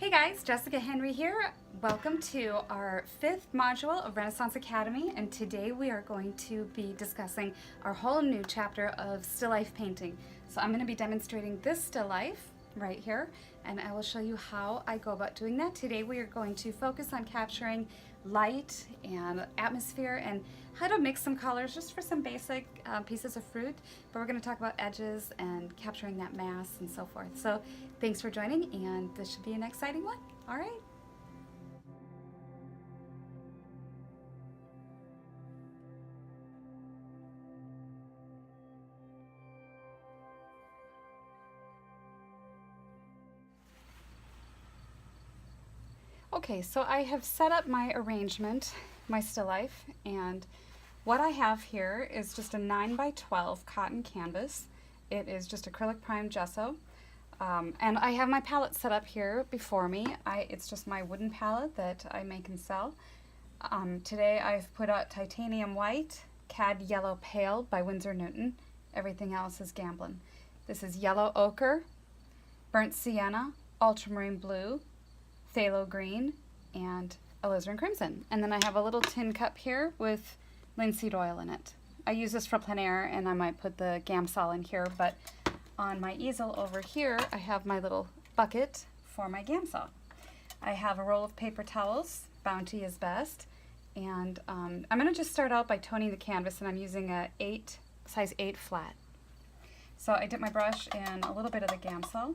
Hey guys, Jessica Henry here. Welcome to our 5th module of Renaissance Academy, and today we are going to be discussing our whole new chapter of still life painting. So I'm going to be demonstrating this still life right here, and I will show you how I go about doing that. Today we are going to focus on capturing light and atmosphere and how to mix some colors just for some basic pieces of fruit, but we're going to talk about edges and capturing that mass and so forth. So thanks for joining, and this should be an exciting one. All right. Okay, so I have set up my arrangement, my still life, and what I have here is just a 9x12 cotton canvas. It is just acrylic primed gesso. And I have my palette set up here before me. It's just my wooden palette that I make and sell. Today I've put out Titanium White, Cad Yellow Pale by Winsor Newton. Everything else is Gamblin. This is Yellow Ochre, Burnt Sienna, Ultramarine Blue, Phthalo Green, and Alizarin Crimson. And then I have a little tin cup here with linseed oil in it. I use this for plein air, and I might put the Gamsol in here, but on my easel over here, I have my little bucket for my Gamsol. I have a roll of paper towels, Bounty is best, and I'm going to just start out by toning the canvas, and I'm using a size 8 flat. So I dip my brush in a little bit of the Gamsol,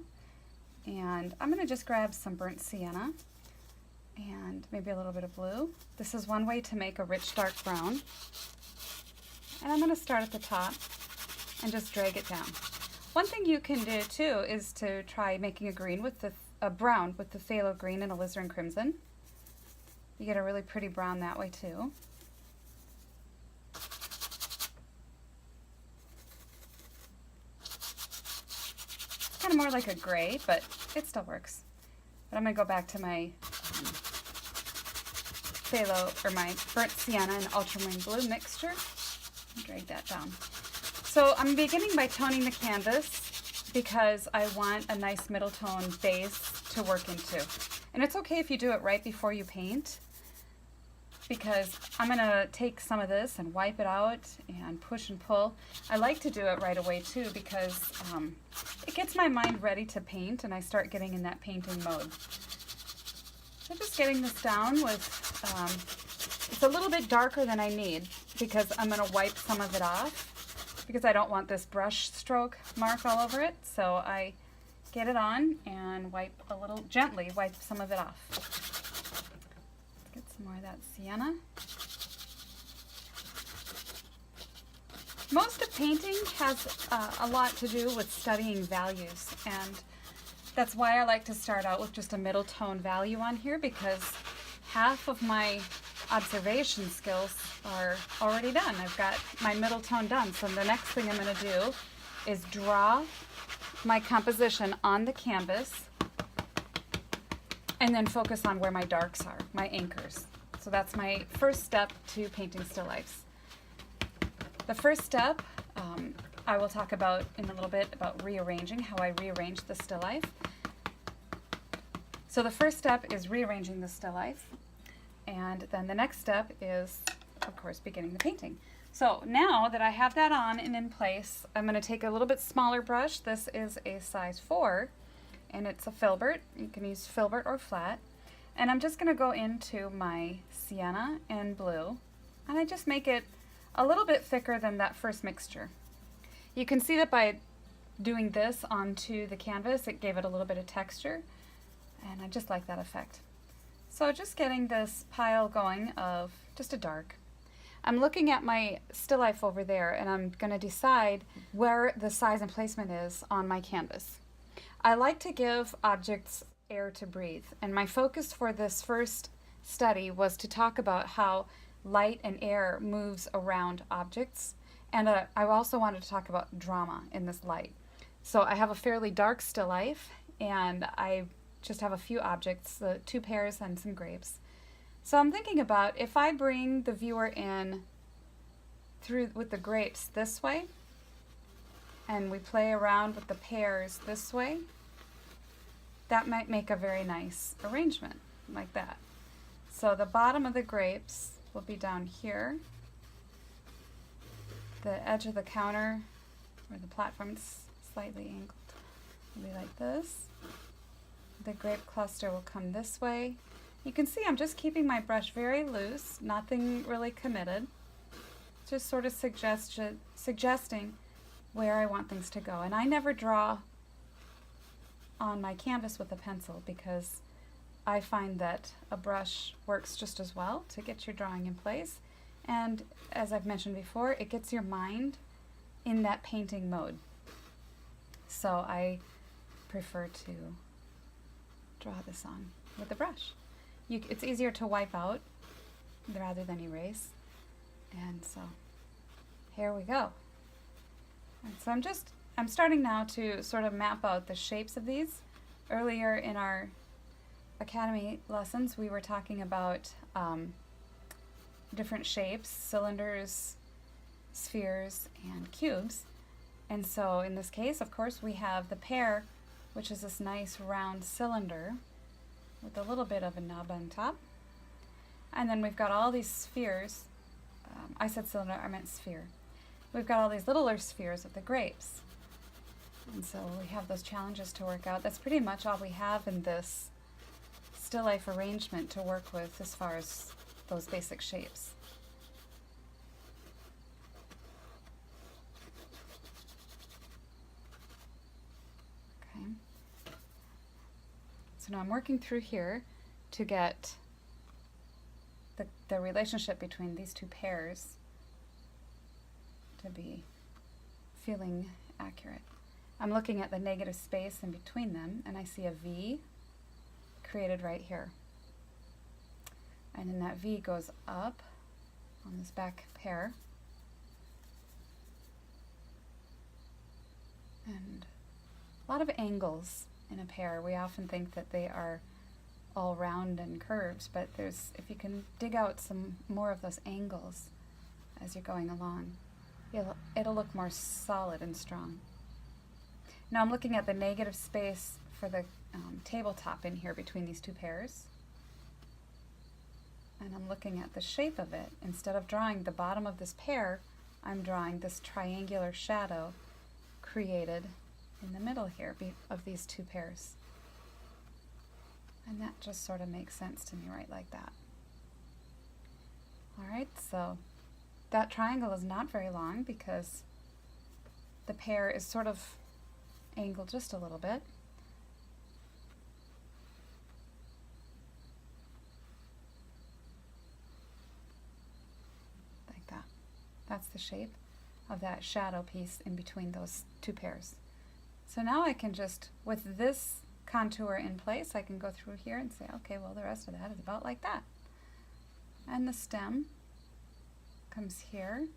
and I'm going to just grab some burnt sienna and maybe a little bit of blue. This is one way to make a rich dark brown. And I'm going to start at the top and just drag it down. One thing you can do too is to try making a green with a brown with the phthalo green and alizarin crimson. You get a really pretty brown that way too. Kind of more like a gray, but it still works. But I'm going to go back to my my burnt sienna and ultramarine blue mixture and drag that down. So I'm beginning by toning the canvas because I want a nice middle tone base to work into. And it's okay if you do it right before you paint, because I'm going to take some of this and wipe it out and push and pull. I like to do it right away too because it gets my mind ready to paint and I start getting in that painting mode. So just getting this down with, it's a little bit darker than I need because I'm going to wipe some of it off because I don't want this brush stroke mark all over it. So I get it on and gently wipe some of it off. Get some more of that sienna. Most of painting has a lot to do with studying values, and that's why I like to start out with just a middle tone value on here, because half of my observation skills are already done. I've got my middle tone done, so the next thing I'm going to do is draw my composition on the canvas and then focus on where my darks are, my anchors. So that's my first step to painting still lifes. The first step I will talk about in a little bit about rearranging, how I rearrange the still life. So the first step is rearranging the still life, and then the next step is, of course, beginning the painting. So now that I have that on and in place, I'm going to take a little bit smaller brush. This is a size 4, and it's a filbert. You can use filbert or flat. And I'm just going to go into my sienna and blue, and I just make it a little bit thicker than that first mixture. You can see that by doing this onto the canvas, it gave it a little bit of texture, and I just like that effect. So just getting this pile going of just a dark. I'm looking at my still life over there, and I'm going to decide where the size and placement is on my canvas. I like to give objects air to breathe, and my focus for this first study was to talk about how light and air moves around objects, and I also wanted to talk about drama in this light. So I have a fairly dark still life, and I just have a few objects, the 2 pears and some grapes. So I'm thinking about if I bring the viewer in with the grapes this way, and we play around with the pears this way, that might make a very nice arrangement, like that. So the bottom of the grapes will be down here. The edge of the counter, or the platform, is slightly angled. Will be like this. The grape cluster will come this way. You can see I'm just keeping my brush very loose, nothing really committed. Just sort of suggesting where I want things to go. And I never draw on my canvas with a pencil because I find that a brush works just as well to get your drawing in place. And as I've mentioned before, it gets your mind in that painting mode. So I prefer to draw this on with a brush. It's easier to wipe out rather than erase. And so here we go. And so I'm starting now to sort of map out the shapes of these. Earlier in our Academy lessons, we were talking about different shapes, cylinders, spheres, and cubes. And so in this case, of course, we have the pear, which is this nice round cylinder with a little bit of a nub on top. And then we've got all these spheres. I said cylinder, I meant sphere. We've got all these littler spheres of the grapes. And so we have those challenges to work out. That's pretty much all we have in this still life arrangement to work with as far as those basic shapes. Okay. So now I'm working through here to get the relationship between these two pairs to be feeling accurate. I'm looking at the negative space in between them, and I see a V created right here. And then that V goes up on this back pair. And a lot of angles in a pear. We often think that they are all round and curves, but if you can dig out some more of those angles as you're going along, it'll look more solid and strong. Now I'm looking at the negative space for the tabletop in here between these two pairs. And I'm looking at the shape of it. Instead of drawing the bottom of this pear, I'm drawing this triangular shadow created in the middle here of these two pairs. And that just sort of makes sense to me right like that. Alright, so that triangle is not very long because the pear is sort of angled just a little bit. Like that. That's the shape of that shadow piece in between those two pairs. So now I can just, with this contour in place, I can go through here and say, okay, well, the rest of that is about like that. And the stem comes here,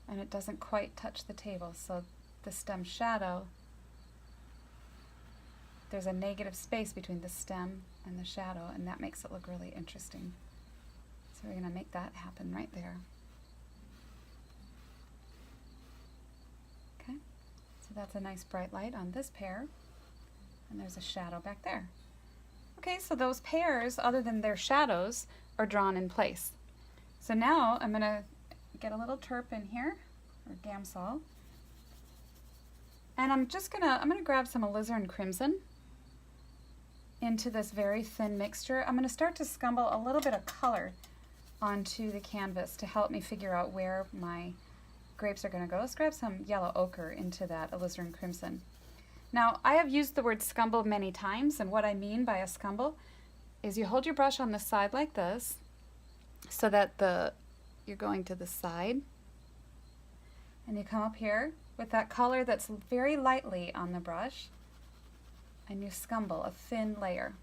and it doesn't quite touch the table, so the stem shadow, there's a negative space between the stem and the shadow, and that makes it look really interesting. So we're going to make that happen right there. Okay, so that's a nice bright light on this pair, and there's a shadow back there. Okay, so those pairs, other than their shadows, are drawn in place. So now I'm going to get a little turp in here, or Gamsol, and I'm going to grab some alizarin crimson into this very thin mixture. I'm going to start to scumble a little bit of color onto the canvas to help me figure out where my grapes are going to go. Let's grab some yellow ochre into that alizarin crimson. Now, I have used the word scumble many times, and what I mean by a scumble is you hold your brush on the side like this so that you're going to the side, and you come up here with that color that's very lightly on the brush, and you scumble a thin layer.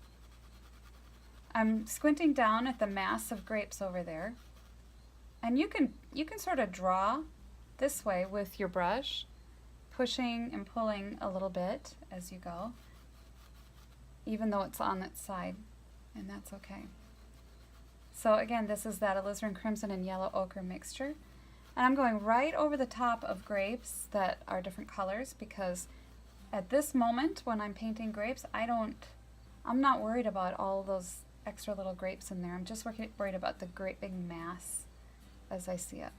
I'm squinting down at the mass of grapes over there, and you can sort of draw this way with your brush, pushing and pulling a little bit as you go, even though it's on its side, and that's okay. So again, this is that alizarin crimson and yellow ochre mixture, and I'm going right over the top of grapes that are different colors because at this moment when I'm painting grapes, I don't I'm not worried about all those extra little grapes in there. I'm just worried about the great big mass as I see it.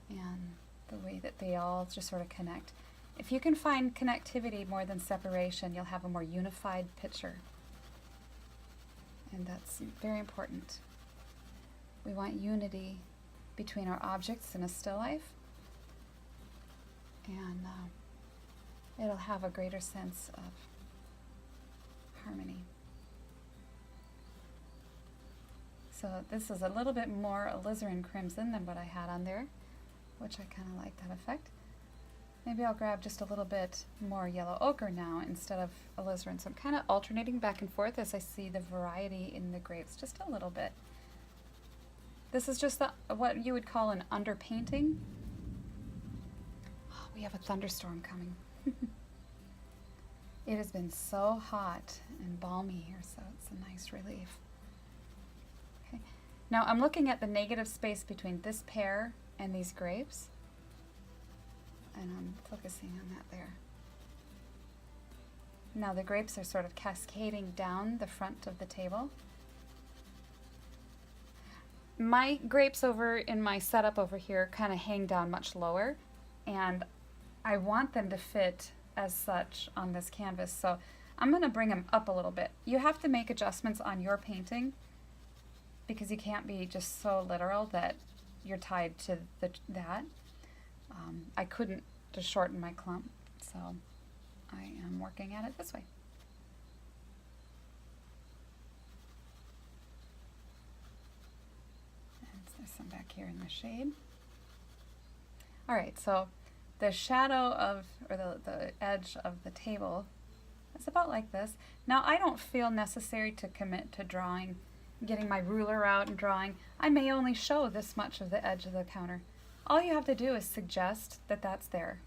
And the way that they all just sort of connect. If you can find connectivity more than separation, you'll have a more unified picture. And that's very important. We want unity between our objects in a still life, and it'll have a greater sense of harmony. So this is a little bit more alizarin crimson than what I had on there, which I kind of like that effect. Maybe I'll grab just a little bit more yellow ochre now instead of alizarin. So I'm kind of alternating back and forth as I see the variety in the grapes just a little bit. This is just what you would call an underpainting. Oh, we have a thunderstorm coming. It has been so hot and balmy here, so it's a nice relief. Okay. Now I'm looking at the negative space between this pear and these grapes, and I'm focusing on that there. Now the grapes are sort of cascading down the front of the table. My grapes over in my setup over here kind of hang down much lower, and I want them to fit as such on this canvas, so I'm going to bring them up a little bit. You have to make adjustments on your painting because you can't be just so literal that you're tied to that. I couldn't just shorten my clump, so I am working at it this way. And there's some back here in the shade. All right, so the shadow of, or the edge of the table is about like this. Now I don't feel necessary to commit to drawing, getting my ruler out and drawing. I may only show this much of the edge of the counter. All you have to do is suggest that that's there.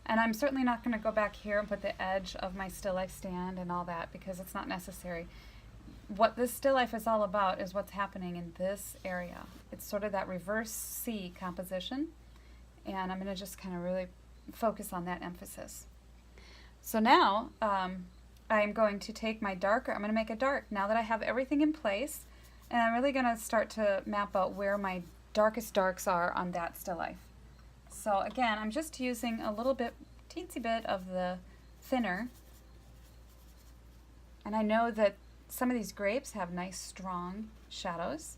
And I'm certainly not going to go back here and put the edge of my still life stand and all that because it's not necessary. What this still life is all about is what's happening in this area. It's sort of that reverse C composition, and I'm going to just kind of really focus on that emphasis. So now I'm going to take my darker, I'm going to make a dark now that I have everything in place, and I'm really going to start to map out where my darkest darks are on that still life. So again, I'm just using a little bit, teensy bit of the thinner, and I know that some of these grapes have nice strong shadows,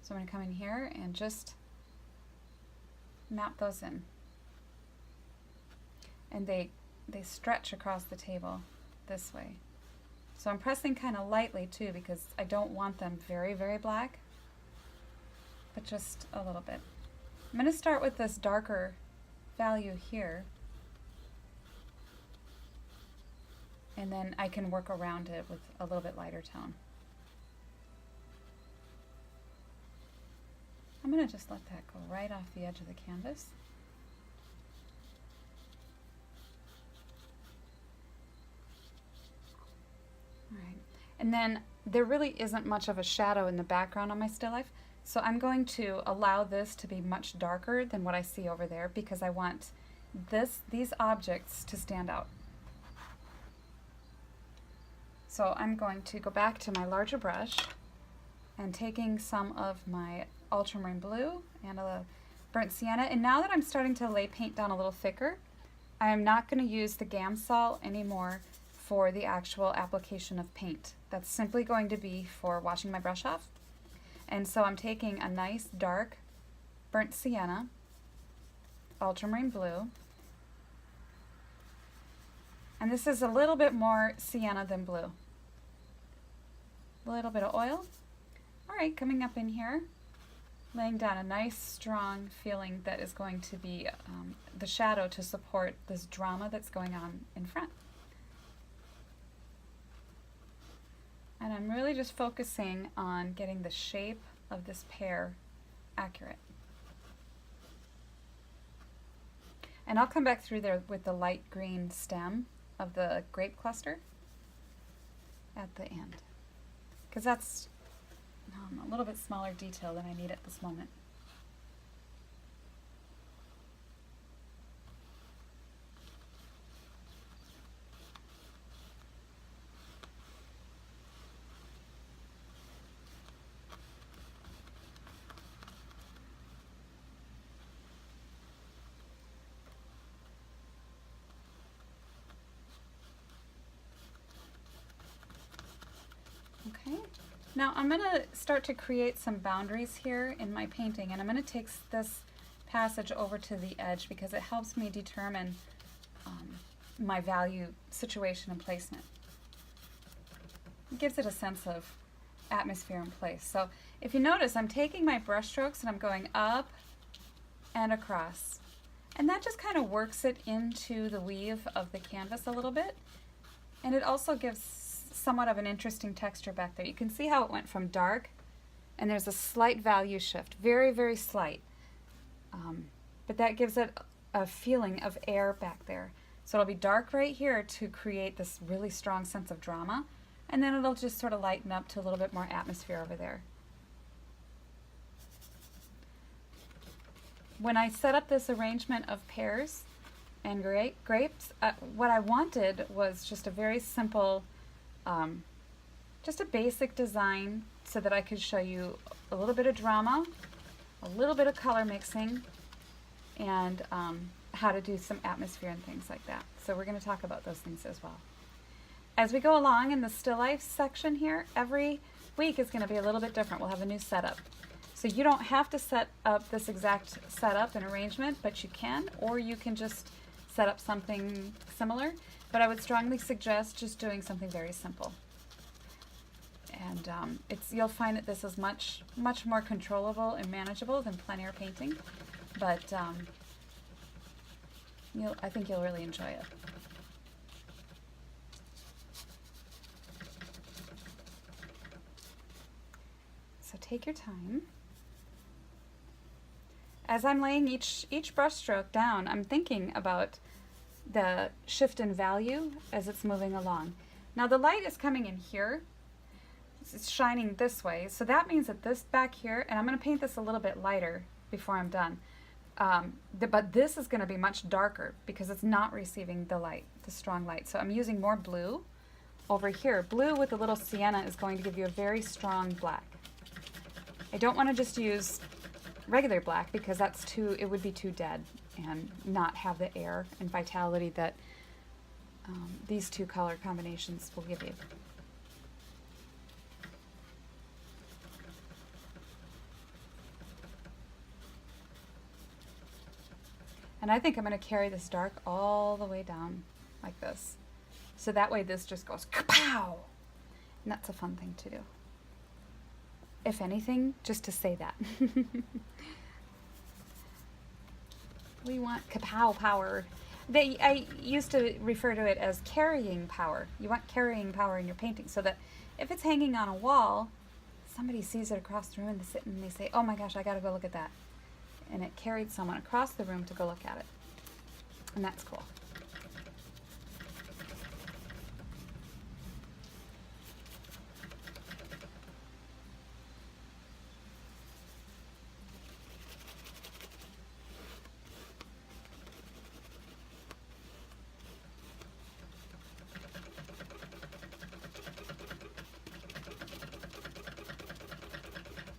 so I'm going to come in here and just map those in. And they stretch across the table this way. So I'm pressing kind of lightly too because I don't want them very, very black, but just a little bit. I'm going to start with this darker value here, and then I can work around it with a little bit lighter tone. I'm going to just let that go right off the edge of the canvas. All right. And then there really isn't much of a shadow in the background on my still life, so I'm going to allow this to be much darker than what I see over there because I want these objects to stand out. So I'm going to go back to my larger brush and taking some of my ultramarine blue and a burnt sienna, and now that I'm starting to lay paint down a little thicker, I am not going to use the Gamsol anymore for the actual application of paint. That's simply going to be for washing my brush off. And so I'm taking a nice dark burnt sienna, ultramarine blue, and this is a little bit more sienna than blue. A little bit of oil. All right, coming up in here, laying down a nice strong feeling that is going to be the shadow to support this drama that's going on in front. And I'm really just focusing on getting the shape of this pear accurate. And I'll come back through there with the light green stem of the grape cluster at the end, because that's a little bit smaller detail than I need at this moment. Okay. Now I'm going to start to create some boundaries here in my painting, and I'm going to take this passage over to the edge because it helps me determine my value situation and placement. It gives it a sense of atmosphere and place. So if you notice, I'm taking my brush strokes and I'm going up and across. And that just kind of works it into the weave of the canvas a little bit. And it also gives somewhat of an interesting texture back there. You can see how it went from dark, and there's a slight value shift, very, very slight. But that gives it a feeling of air back there. So it'll be dark right here to create this really strong sense of drama, and then it'll just sort of lighten up to a little bit more atmosphere over there. When I set up this arrangement of pears and grapes, what I wanted was just a very simple, just a basic design so that I could show you a little bit of drama, a little bit of color mixing, and how to do some atmosphere and things like that. So we're going to talk about those things as well. As we go along in the still life section here, every week is going to be a little bit different. We'll have a new setup. So you don't have to set up this exact setup and arrangement, but you can, or you can just set up something similar. But I would strongly suggest just doing something very simple. And you'll find that this is much more controllable and manageable than plein air painting. But I think you'll really enjoy it. So take your time. As I'm laying each brush stroke down, I'm thinking about the shift in value as it's moving along. Now the light is coming in here. It's shining this way, so that means that this back here, and I'm going to paint this a little bit lighter before I'm done, but this is going to be much darker because it's not receiving the light, the strong light. So I'm using more blue over here. Blue with a little sienna is going to give you a very strong black. I don't want to just use regular black because it would be too dead and not have the air and vitality that these two color combinations will give you. And I think I'm going to carry this dark all the way down like this. So that way this just goes kapow! And that's a fun thing to do. If anything, just to say that. We want kapow power. I used to refer to it as carrying power. You want carrying power in your painting so that if it's hanging on a wall, somebody sees it across the room and they say, oh my gosh, I gotta go look at that. And it carried someone across the room to go look at it. And that's cool.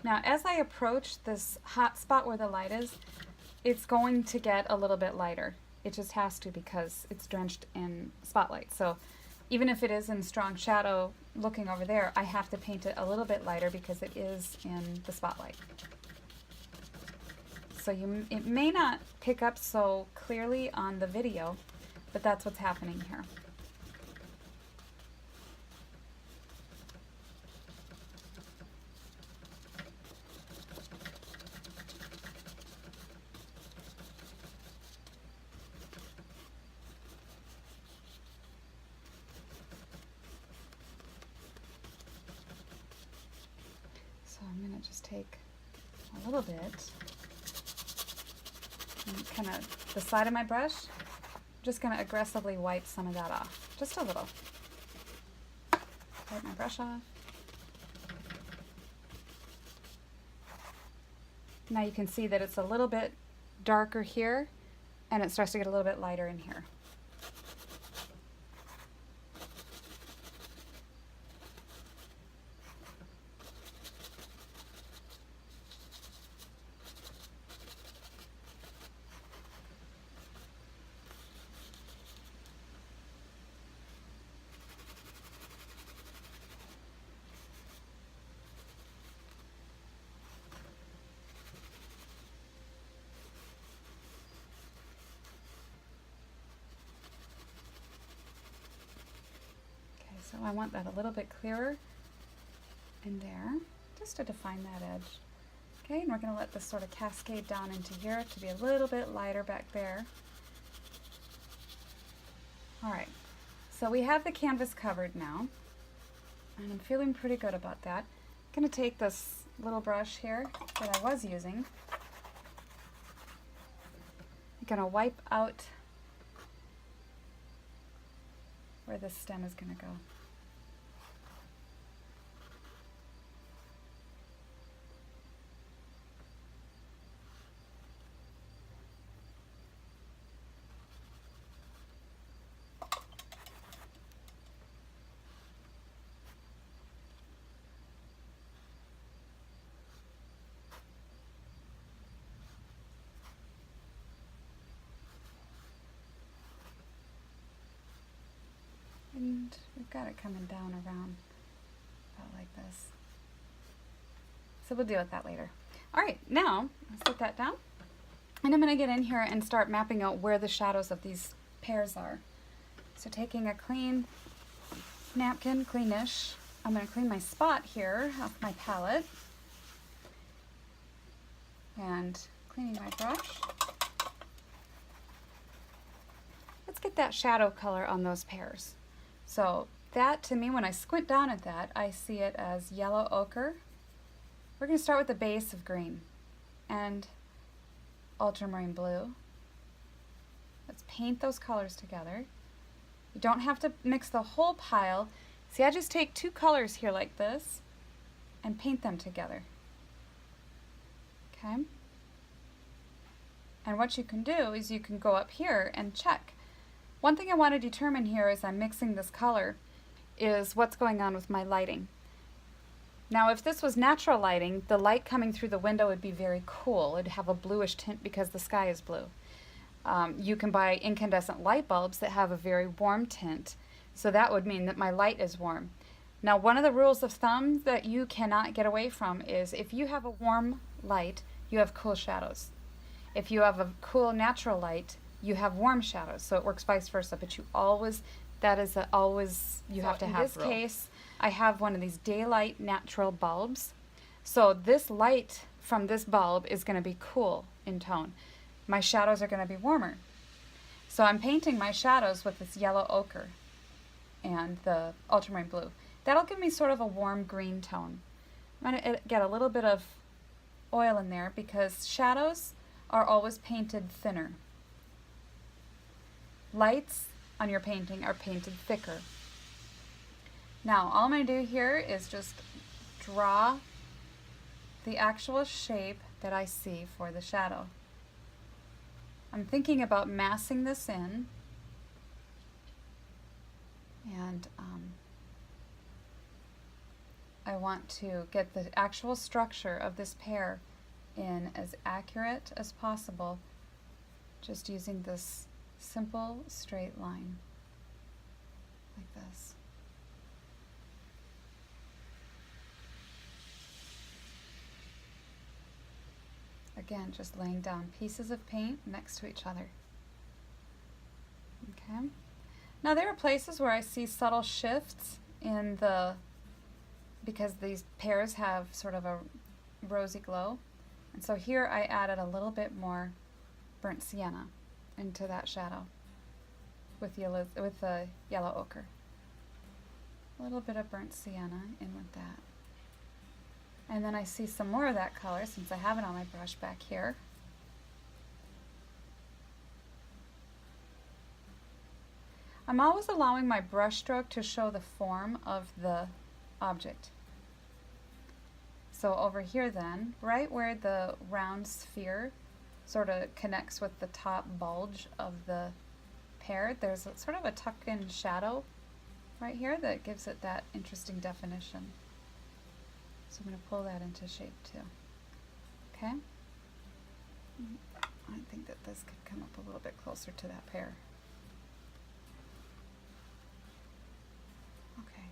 Now, as I approach this hot spot where the light is, it's going to get a little bit lighter. It just has to because it's drenched in spotlight. So even if it is in strong shadow looking over there, I have to paint it a little bit lighter because it is in the spotlight. So it may not pick up so clearly on the video, but that's what's happening here. I'm going to just take a little bit and kind of the side of my brush, I'm just going to aggressively wipe some of that off, just a little. Wipe my brush off. Now you can see that it's a little bit darker here and it starts to get a little bit lighter in here. So I want that a little bit clearer in there, just to define that edge. Okay, and we're going to let this sort of cascade down into here to be a little bit lighter back there. All right, so we have the canvas covered now, and I'm feeling pretty good about that. I'm going to take this little brush here that I was using. I'm going to wipe out where this stem is going to go. And we've got it coming down around about like this. So we'll deal with that later. All right, now let's put that down. And I'm going to get in here and start mapping out where the shadows of these pears are. So taking a clean napkin, cleanish, I'm going to clean my spot here off my palette. And cleaning my brush. Let's get that shadow color on those pears. So that, to me, when I squint down at that, I see it as yellow ochre. We're going to start with the base of green and ultramarine blue. Let's paint those colors together. You don't have to mix the whole pile. See, I just take two colors here like this and paint them together. Okay? And what you can do is you can go up here and check. One thing I want to determine here as I'm mixing this color is what's going on with my lighting. Now if this was natural lighting, the light coming through the window would be very cool. It'd have a bluish tint because the sky is blue. You can buy incandescent light bulbs that have a very warm tint, so that would mean that my light is warm. Now one of the rules of thumb that you cannot get away from is if you have a warm light, you have cool shadows. If you have a cool natural light, you have warm shadows, so it works vice versa, but you always, that is a, always, you have to have. In this case, I have one of these daylight natural bulbs, so this light from this bulb is going to be cool in tone. My shadows are going to be warmer. So I'm painting my shadows with this yellow ochre and the ultramarine blue. That'll give me sort of a warm green tone. I'm going to get a little bit of oil in there because shadows are always painted thinner. Lights on your painting are painted thicker. Now all I'm going to do here is just draw the actual shape that I see for the shadow. I'm thinking about massing this in, and I want to get the actual structure of this pear in as accurate as possible, just using this simple straight line like this. Again, just laying down pieces of paint next to each other. Okay. Now there are places where I see subtle shifts in the, because these pears have sort of a rosy glow. And so here I added a little bit more burnt sienna into that shadow with the yellow ochre. A little bit of burnt sienna in with that. And then I see some more of that color since I have it on my brush back here. I'm always allowing my brush stroke to show the form of the object. So over here then, right where the round sphere sort of connects with the top bulge of the pear, there's a, sort of a tucked-in shadow right here that gives it that interesting definition. So I'm going to pull that into shape too. Okay? I think that this could come up a little bit closer to that pear. Okay,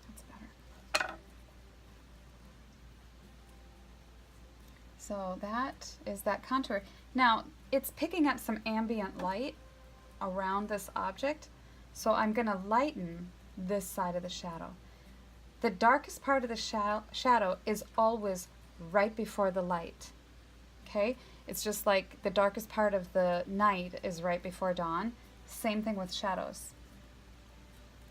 that's better. So that is that contour. Now, it's picking up some ambient light around this object, so I'm going to lighten this side of the shadow. The darkest part of the shadow is always right before the light. Okay? It's just like the darkest part of the night is right before dawn. Same thing with shadows.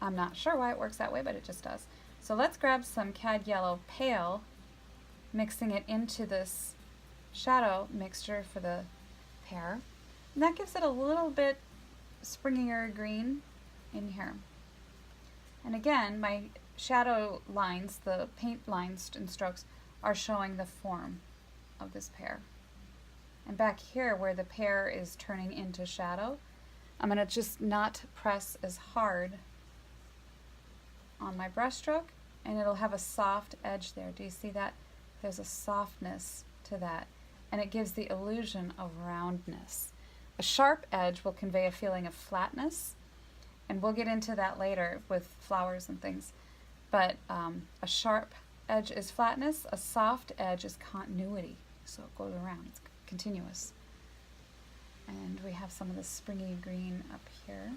I'm not sure why it works that way, but it just does. So let's grab some Cad Yellow Pale, mixing it into this shadow mixture for the pear. And that gives it a little bit springier green in here. And again, my shadow lines, the paint lines and strokes, are showing the form of this pear. And back here where the pear is turning into shadow, I'm going to just not press as hard on my brush stroke, and it'll have a soft edge there. Do you see that? There's a softness to that, and it gives the illusion of roundness. A sharp edge will convey a feeling of flatness, and we'll get into that later with flowers and things. But a sharp edge is flatness, a soft edge is continuity. So it goes around, it's continuous. And we have some of the springy green up here.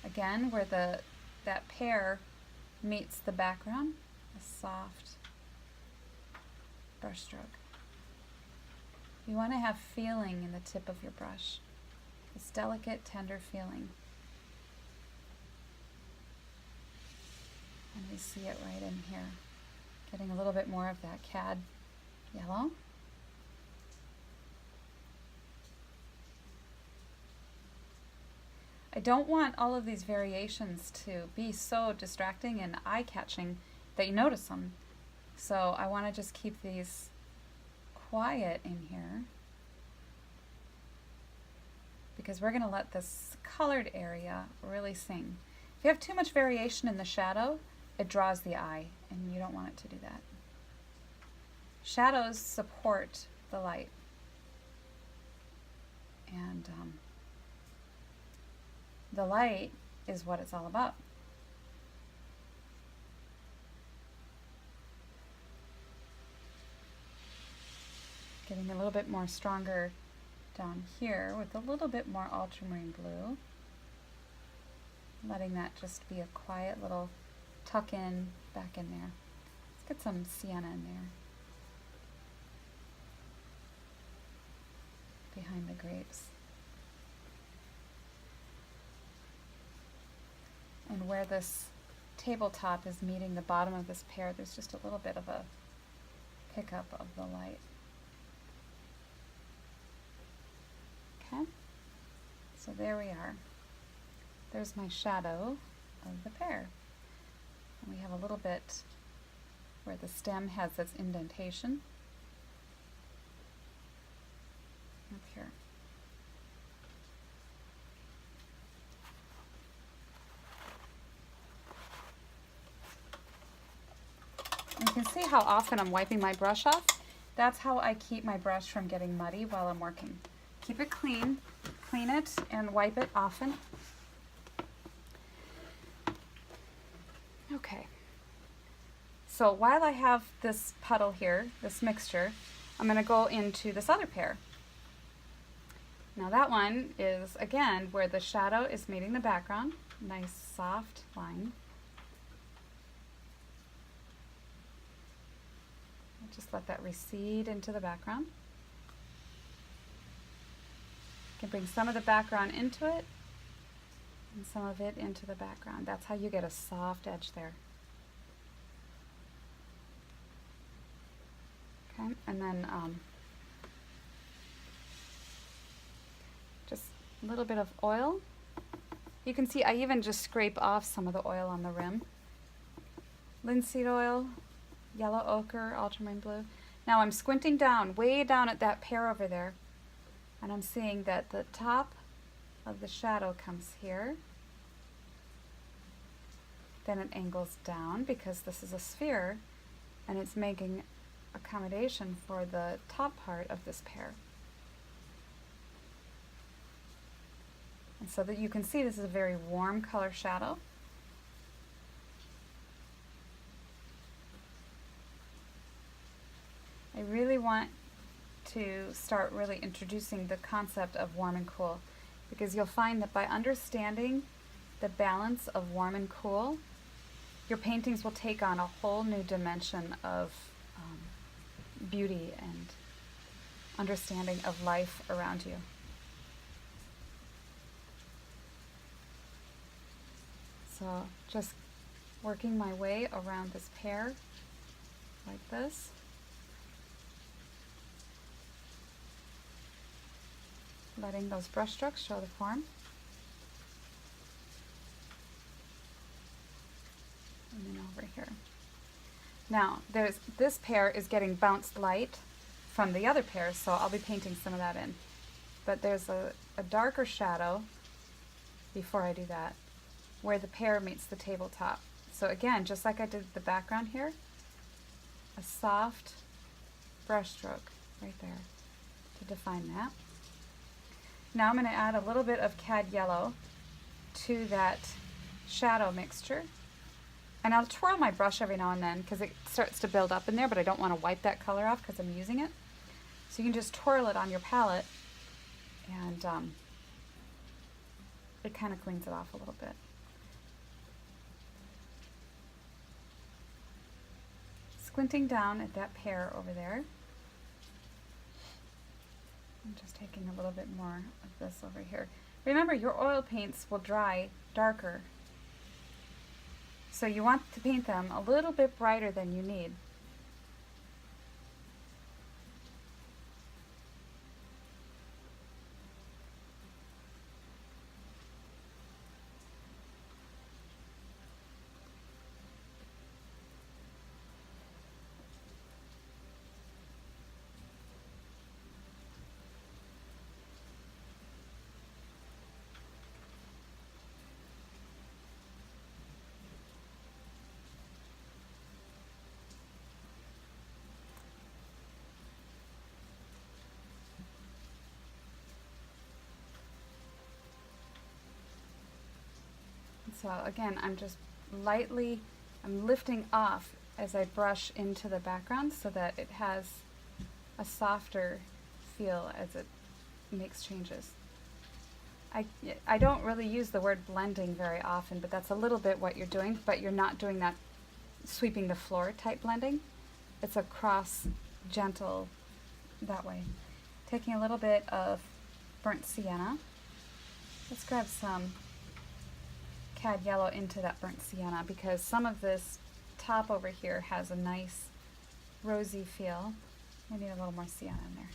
Again, where that pear meets the background, a soft brush stroke. You want to have feeling in the tip of your brush. This delicate, tender feeling. And we see it right in here. Getting a little bit more of that Cad Yellow. I don't want all of these variations to be so distracting and eye-catching that you notice them. So I want to just keep these quiet in here, because we're going to let this colored area really sing. If you have too much variation in the shadow, it draws the eye, and you don't want it to do that. Shadows support the light. And the light is what it's all about. Getting a little bit more stronger down here with a little bit more ultramarine blue. Letting that just be a quiet little tuck in back in there. Let's get some sienna in there. Behind the grapes. And where this tabletop is meeting the bottom of this pear, there's just a little bit of a pickup of the light. Okay, so there we are. There's my shadow of the pear. And we have a little bit where the stem has its indentation up here. And you can see how often I'm wiping my brush off. That's how I keep my brush from getting muddy while I'm working. Keep it clean, clean it, and wipe it often. Okay. So while I have this puddle here, this mixture, I'm going to go into this other pear. Now that one is, again, where the shadow is meeting the background. Nice soft line. Just let that recede into the background. You can bring some of the background into it and some of it into the background. That's how you get a soft edge there. Okay, and then just a little bit of oil. You can see I even just scrape off some of the oil on the rim. Linseed oil, yellow ochre, ultramarine blue. Now I'm squinting down, way down at that pear over there, and I'm seeing that the top of the shadow comes here. Then it angles down because this is a sphere, and it's making accommodation for the top part of this pear. And so that you can see this is a very warm color shadow. I really want to start really introducing the concept of warm and cool, because you'll find that by understanding the balance of warm and cool, your paintings will take on a whole new dimension of beauty and understanding of life around you. So just working my way around this pear like this. Letting those brush strokes show the form. And then over here. Now, this pear is getting bounced light from the other pears, so I'll be painting some of that in. But there's a darker shadow, before I do that, where the pear meets the tabletop. So again, just like I did the background here, a soft brush stroke right there to define that. Now I'm going to add a little bit of cad yellow to that shadow mixture. And I'll twirl my brush every now and then because it starts to build up in there, but I don't want to wipe that color off because I'm using it. So you can just twirl it on your palette and it kind of cleans it off a little bit. Squinting down at that pear over there. I'm just taking a little bit more of this over here. Remember, your oil paints will dry darker. So you want to paint them a little bit brighter than you need. So again, I'm just lightly, I'm lifting off as I brush into the background so that it has a softer feel as it makes changes. I don't really use the word blending very often, but that's a little bit what you're doing, but you're not doing that sweeping the floor type blending. It's a cross, gentle, that way. Taking a little bit of burnt sienna. Let's grab some cad yellow into that burnt sienna because some of this top over here has a nice rosy feel. I need a little more sienna in there.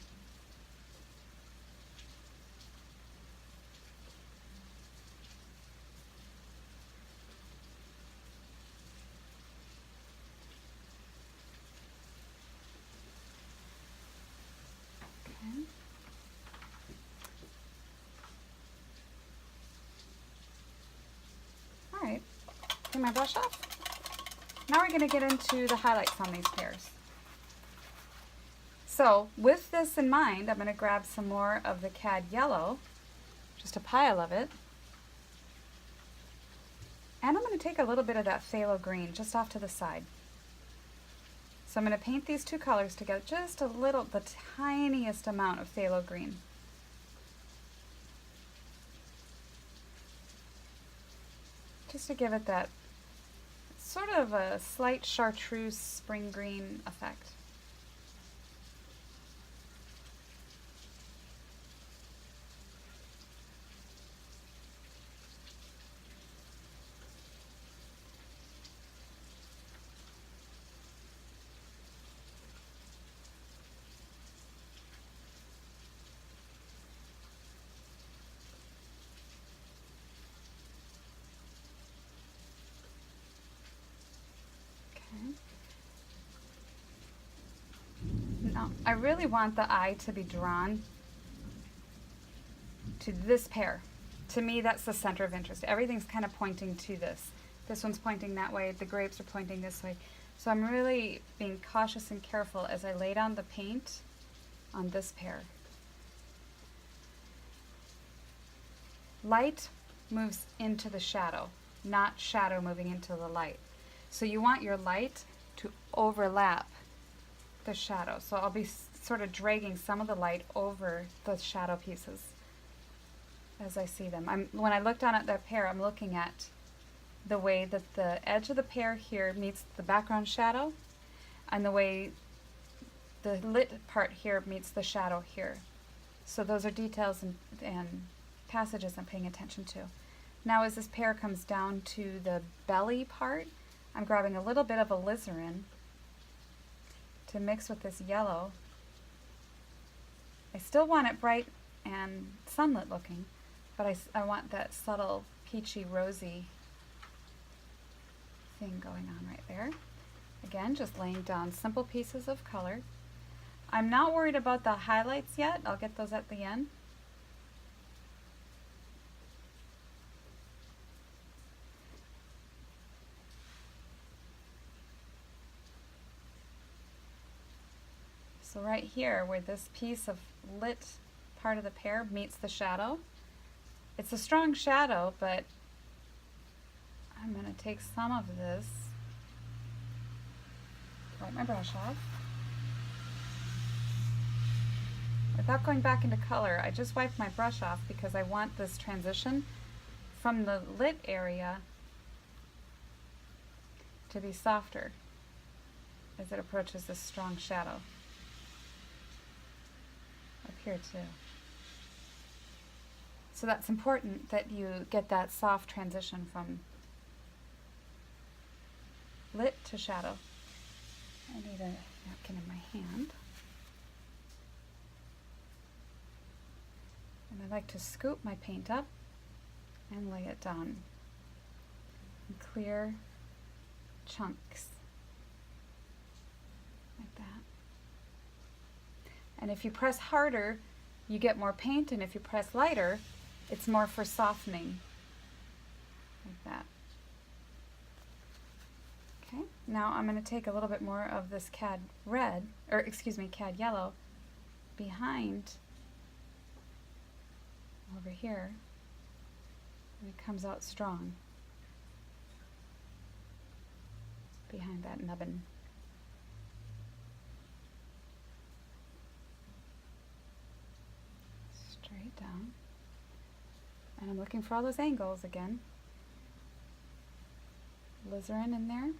Okay. Alright, take my brush off. Now we're going to get into the highlights on these pears. So with this in mind, I'm going to grab some more of the cad yellow, just a pile of it. And I'm going to take a little bit of that phthalo green just off to the side. So I'm going to paint these two colors together, just a little, the tiniest amount of phthalo green. Just to give it that sort of a slight chartreuse spring green effect. Now, I really want the eye to be drawn to this pear. To me, that's the center of interest. Everything's kind of pointing to this. This one's pointing that way, the grapes are pointing this way. So I'm really being cautious and careful as I lay down the paint on this pear. Light moves into the shadow, not shadow moving into the light. So you want your light to overlap the shadow. So I'll be sort of dragging some of the light over the shadow pieces. as I see them. When I look down at that pear, I'm looking at the way that the edge of the pear here meets the background shadow, and the way the lit part here meets the shadow here. So those are details and passages I'm paying attention to. Now as this pear comes down to the belly part, I'm grabbing a little bit of alizarin to mix with this yellow. I still want it bright and sunlit looking, but I want that subtle peachy rosy thing going on right there. Again, just laying down simple pieces of color. I'm not worried about the highlights yet. I'll get those at the end. So right here, where this piece of lit part of the pear meets the shadow, it's a strong shadow, but I'm going to take some of this, wipe my brush off. Without going back into color, I just wiped my brush off because I want this transition from the lit area to be softer as it approaches this strong shadow. Up here too. So that's important that you get that soft transition from lit to shadow. I need a napkin in my hand. And I like to scoop my paint up and lay it down in clear chunks, like that. And if you press harder, you get more paint, and if you press lighter, it's more for softening, like that. Okay, now I'm going to take a little bit more of this cad red, or excuse me, cad yellow behind over here, and it comes out strong behind that nubbin. Straight down. And I'm looking for all those angles again. Alizarin in there.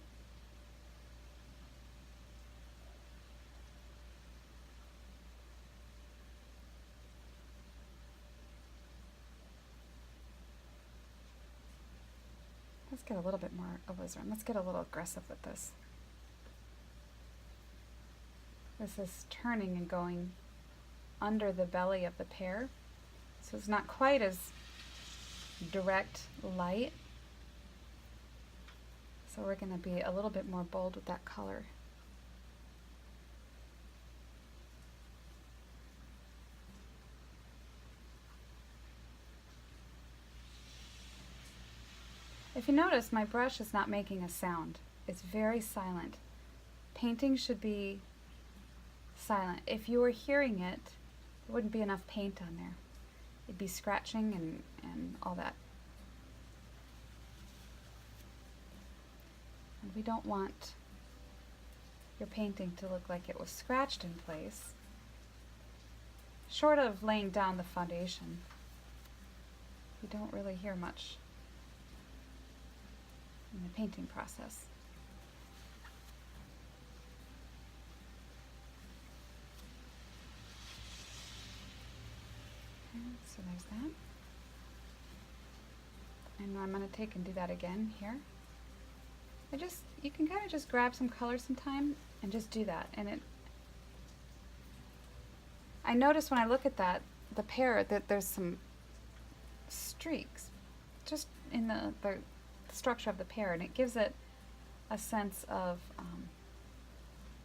Let's get a little bit more alizarin. Let's get a little aggressive with this. This is turning and going under the belly of the pear, so it's not quite as direct light. So we're going to be a little bit more bold with that color. If you notice, my brush is not making a sound. It's very silent. Painting should be silent. If you were hearing it, there wouldn't be enough paint on there. It'd be scratching and all that. And we don't want your painting to look like it was scratched in place. Short of laying down the foundation, you don't really hear much in the painting process. Okay, so there's that. And I'm going to take and do that again here. You can kind of just grab some color sometime and just do that. And I notice when I look at the pear, that there's some streaks just in the structure of the pear, and it gives it a sense of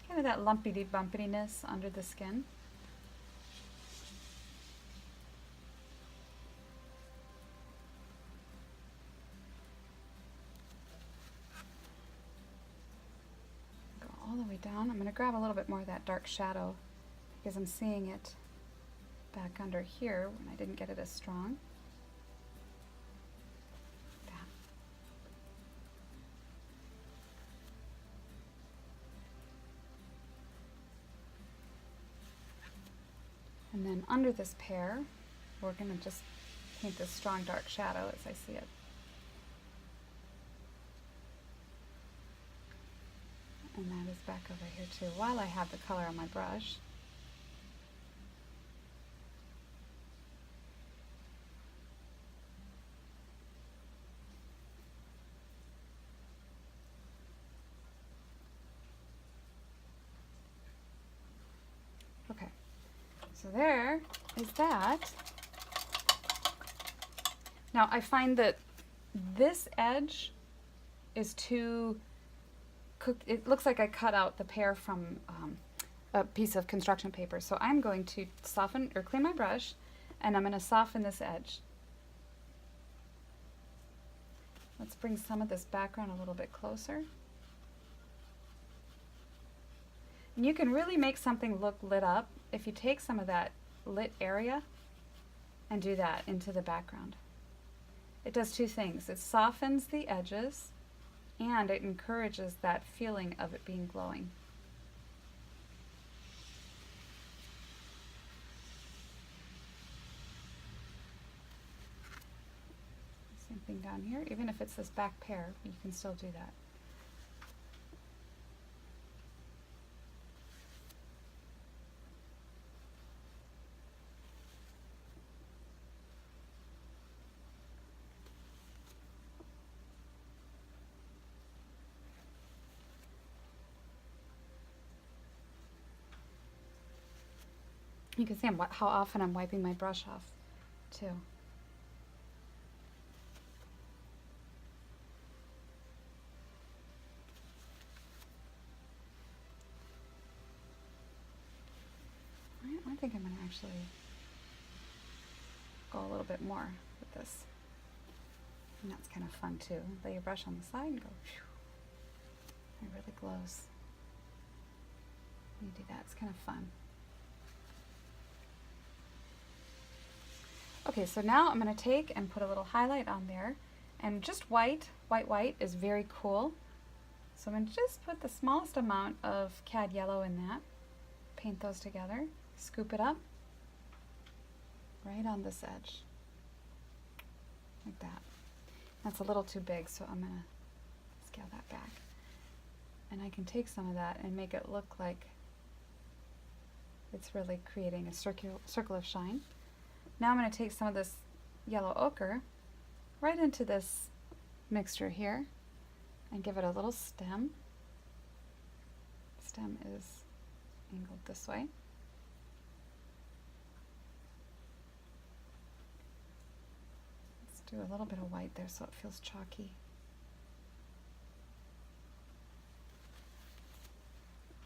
kind of that lumpity-bumpiness under the skin. Go all the way down. I'm going to grab a little bit more of that dark shadow because I'm seeing it back under here when I didn't get it as strong. And then under this pear, we're going to just paint this strong dark shadow as I see it. And that is back over here too, while I have the color on my brush. Okay, so there is that. Now I find that this edge is too cooked. It looks like I cut out the pear from a piece of construction paper. So I'm going to soften or clean my brush, and I'm going to soften this edge. Let's bring some of this background a little bit closer. And you can really make something look lit up if you take some of that lit area and do that into the background. It does two things. It softens the edges and it encourages that feeling of it being glowing. Same thing down here. Even if it's this back pear, you can still do that. You can see how often I'm wiping my brush off, too. I think I'm going to actually go a little bit more with this. And that's kind of fun, too. Lay your brush on the side and go, phew. It really glows. You do that. It's kind of fun. Okay, so now I'm going to take and put a little highlight on there, and just white is very cool. So I'm going to just put the smallest amount of cad yellow in that, paint those together, scoop it up right on this edge, like that. That's a little too big, so I'm going to scale that back. And I can take some of that and make it look like it's really creating a circle of shine. Now I'm going to take some of this yellow ochre right into this mixture here and give it a little stem. Stem is angled this way. Let's do a little bit of white there so it feels chalky.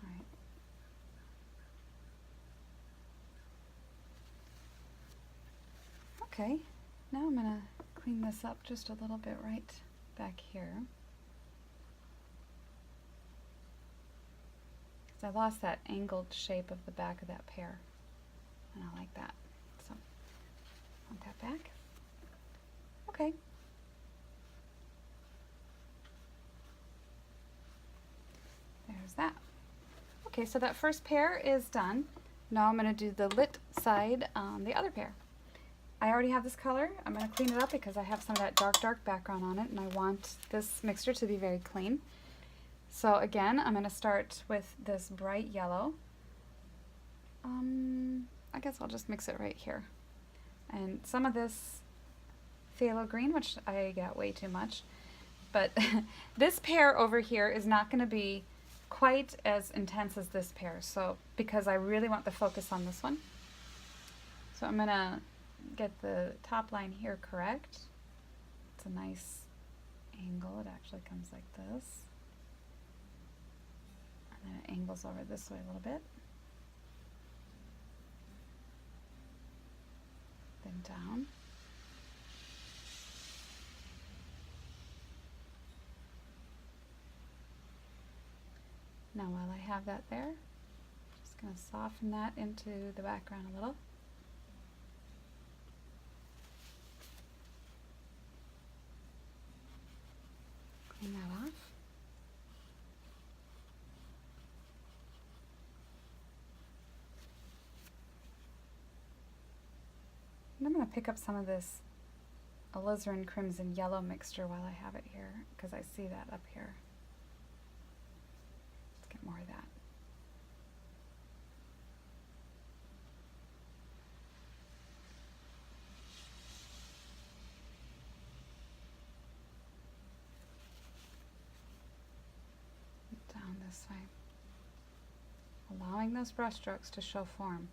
All right. Okay, now I'm going to clean this up just a little bit right back here. Because I lost that angled shape of the back of that pear, and I like that. So, want that back. Okay. There's that. Okay, so that first pear is done. Now I'm going to do the lit side on the other pear. I already have this color. I'm going to clean it up because I have some of that dark background on it, and I want this mixture to be very clean. So again, I'm going to start with this bright yellow. I guess I'll just mix it right here. And some of this phthalo green, which I got way too much. But this pear over here is not going to be quite as intense as this pear, so because I really want the focus on this one. So I'm going to get the top line here correct. It's a nice angle. It actually comes like this. And then it angles over this way a little bit. Then down. Now while I have that there, just going to soften that into the background a little. Clean that off. And I'm going to pick up some of this alizarin crimson yellow mixture while I have it here, because I see that up here. Let's get more of that. Down this way. Allowing those brush strokes to show form.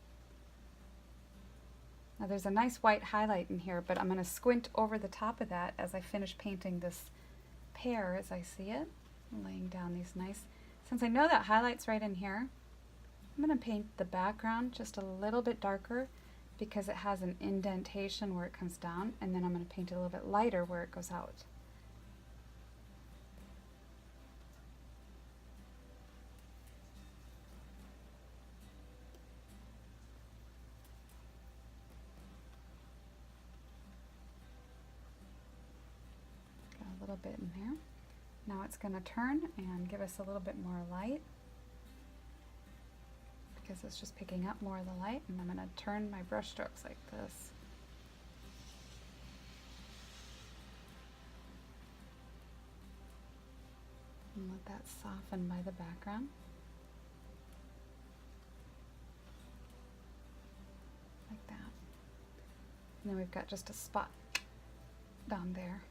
Now there's a nice white highlight in here, but I'm going to squint over the top of that as I finish painting this pear as I see it. I'm laying down these nice, since I know that highlight's right in here, I'm going to paint the background just a little bit darker because it has an indentation where it comes down, and then I'm going to paint it a little bit lighter where it goes out. A little bit in there. Now it's going to turn and give us a little bit more light because it's just picking up more of the light, and I'm going to turn my brush strokes like this. And let that soften by the background. Like that. And then we've got just a spot down there.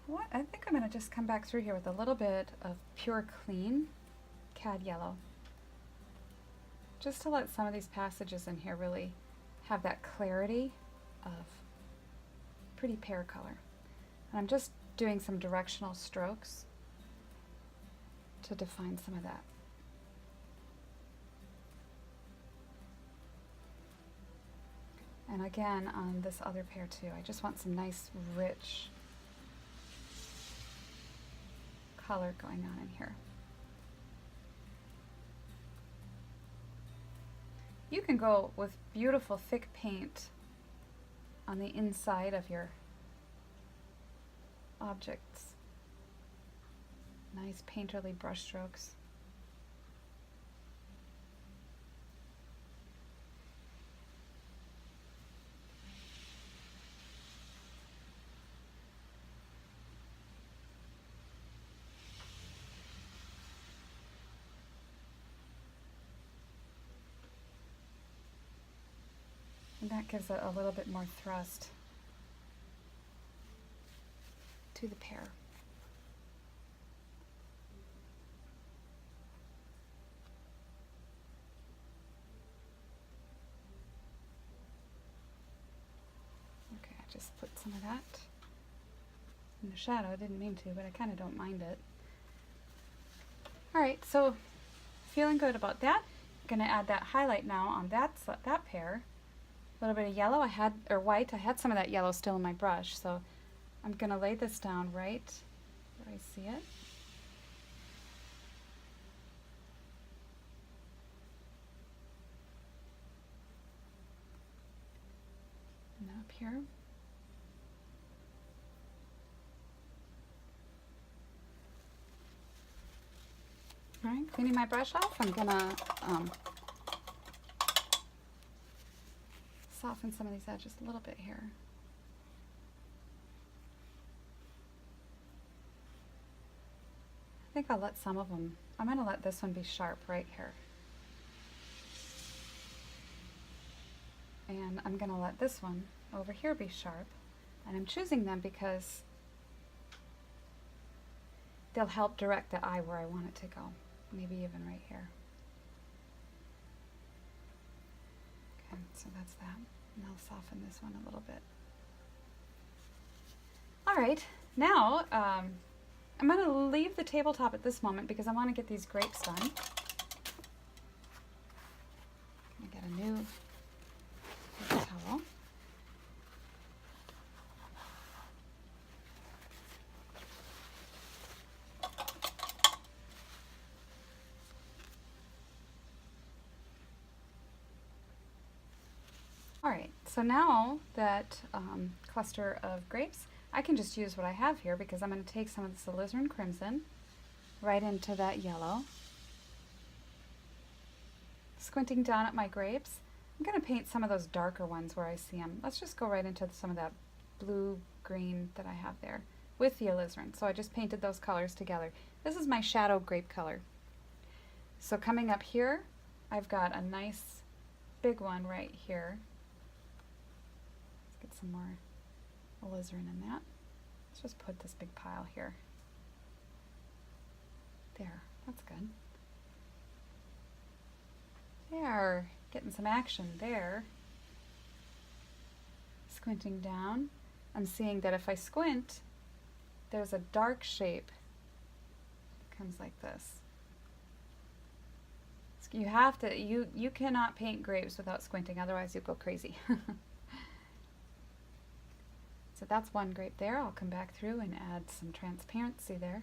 What? I think I'm going to just come back through here with a little bit of pure clean cad yellow, just to let some of these passages in here really have that clarity of pretty pear color. And I'm just doing some directional strokes to define some of that. And again, on this other pear too, I just want some nice rich color going on in here. You can go with beautiful thick paint on the inside of your objects. Nice painterly brush strokes. And that gives it a little bit more thrust to the pear. Okay, I just put some of that in the shadow. I didn't mean to, but I kind of don't mind it. Alright, so feeling good about that. I'm going to add that highlight now on that pear. A little bit of yellow or white. I had some of that yellow still in my brush, so I'm going to lay this down right where I see it. And then up here. All right, cleaning my brush off, I'm going to soften some of these edges a little bit here. I think I'll let some of them, I'm going to let this one be sharp right here. And I'm going to let this one over here be sharp. And I'm choosing them because they'll help direct the eye where I want it to go. Maybe even right here. Okay, so that's that. And I'll soften this one a little bit. All right, now I'm going to leave the tabletop at this moment because I want to get these grapes done. I'm going to get a new paper towel. Alright, so now that cluster of grapes, I can just use what I have here because I'm going to take some of this alizarin crimson right into that yellow. Squinting down at my grapes, I'm going to paint some of those darker ones where I see them. Let's just go right into some of that blue-green that I have there with the alizarin. So I just painted those colors together. This is my shadow grape color. So coming up here, I've got a nice big one right here. Let's get some more alizarin in that. Let's just put this big pile here. There, that's good. There, getting some action there. Squinting down, I'm seeing that if I squint, there's a dark shape that comes like this. You have to, you cannot paint grapes without squinting, otherwise you'll go crazy. So that's one grape there. I'll come back through and add some transparency there.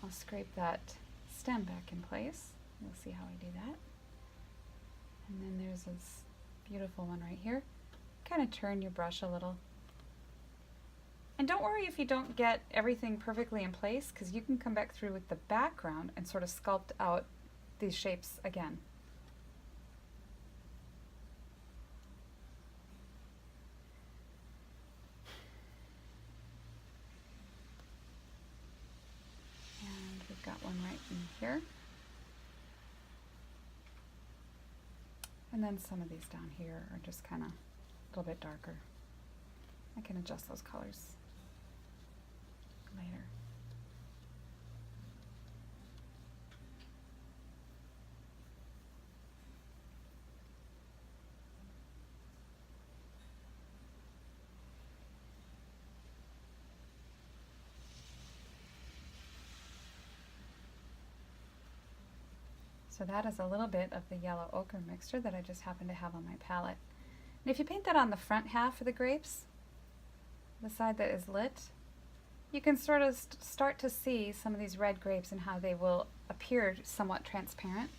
I'll scrape that stem back in place. You'll see how I do that. And then there's this beautiful one right here. Kind of turn your brush a little. And don't worry if you don't get everything perfectly in place, because you can come back through with the background and sort of sculpt out these shapes again. And we've got one right in here. And then some of these down here are just kind of a little bit darker. I can adjust those colors later. So that is a little bit of the yellow ochre mixture that I just happen to have on my palette. And if you paint that on the front half of the grapes, the side that is lit, you can sort of start to see some of these red grapes and how they will appear somewhat transparent.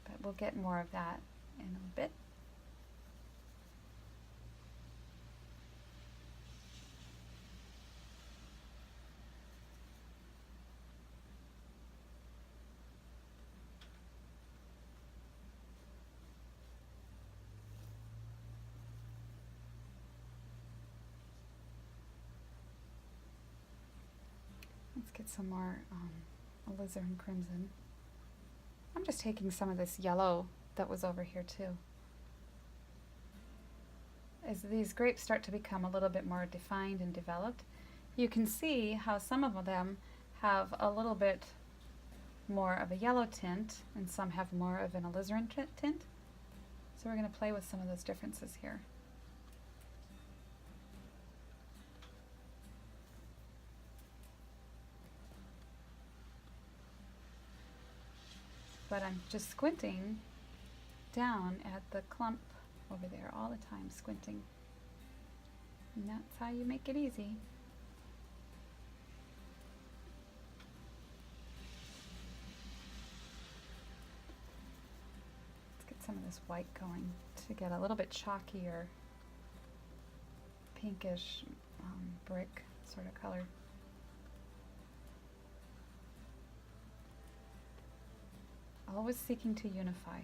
But we'll get more of that in a bit. Let's get some more alizarin crimson. I'm just taking some of this yellow that was over here too. As these grapes start to become a little bit more defined and developed, you can see how some of them have a little bit more of a yellow tint and some have more of an alizarin tint. So we're going to play with some of those differences here. But I'm just squinting down at the clump over there all the time, squinting. And that's how you make it easy. Let's get some of this white going to get a little bit chalkier, pinkish brick sort of color. Always seeking to unify.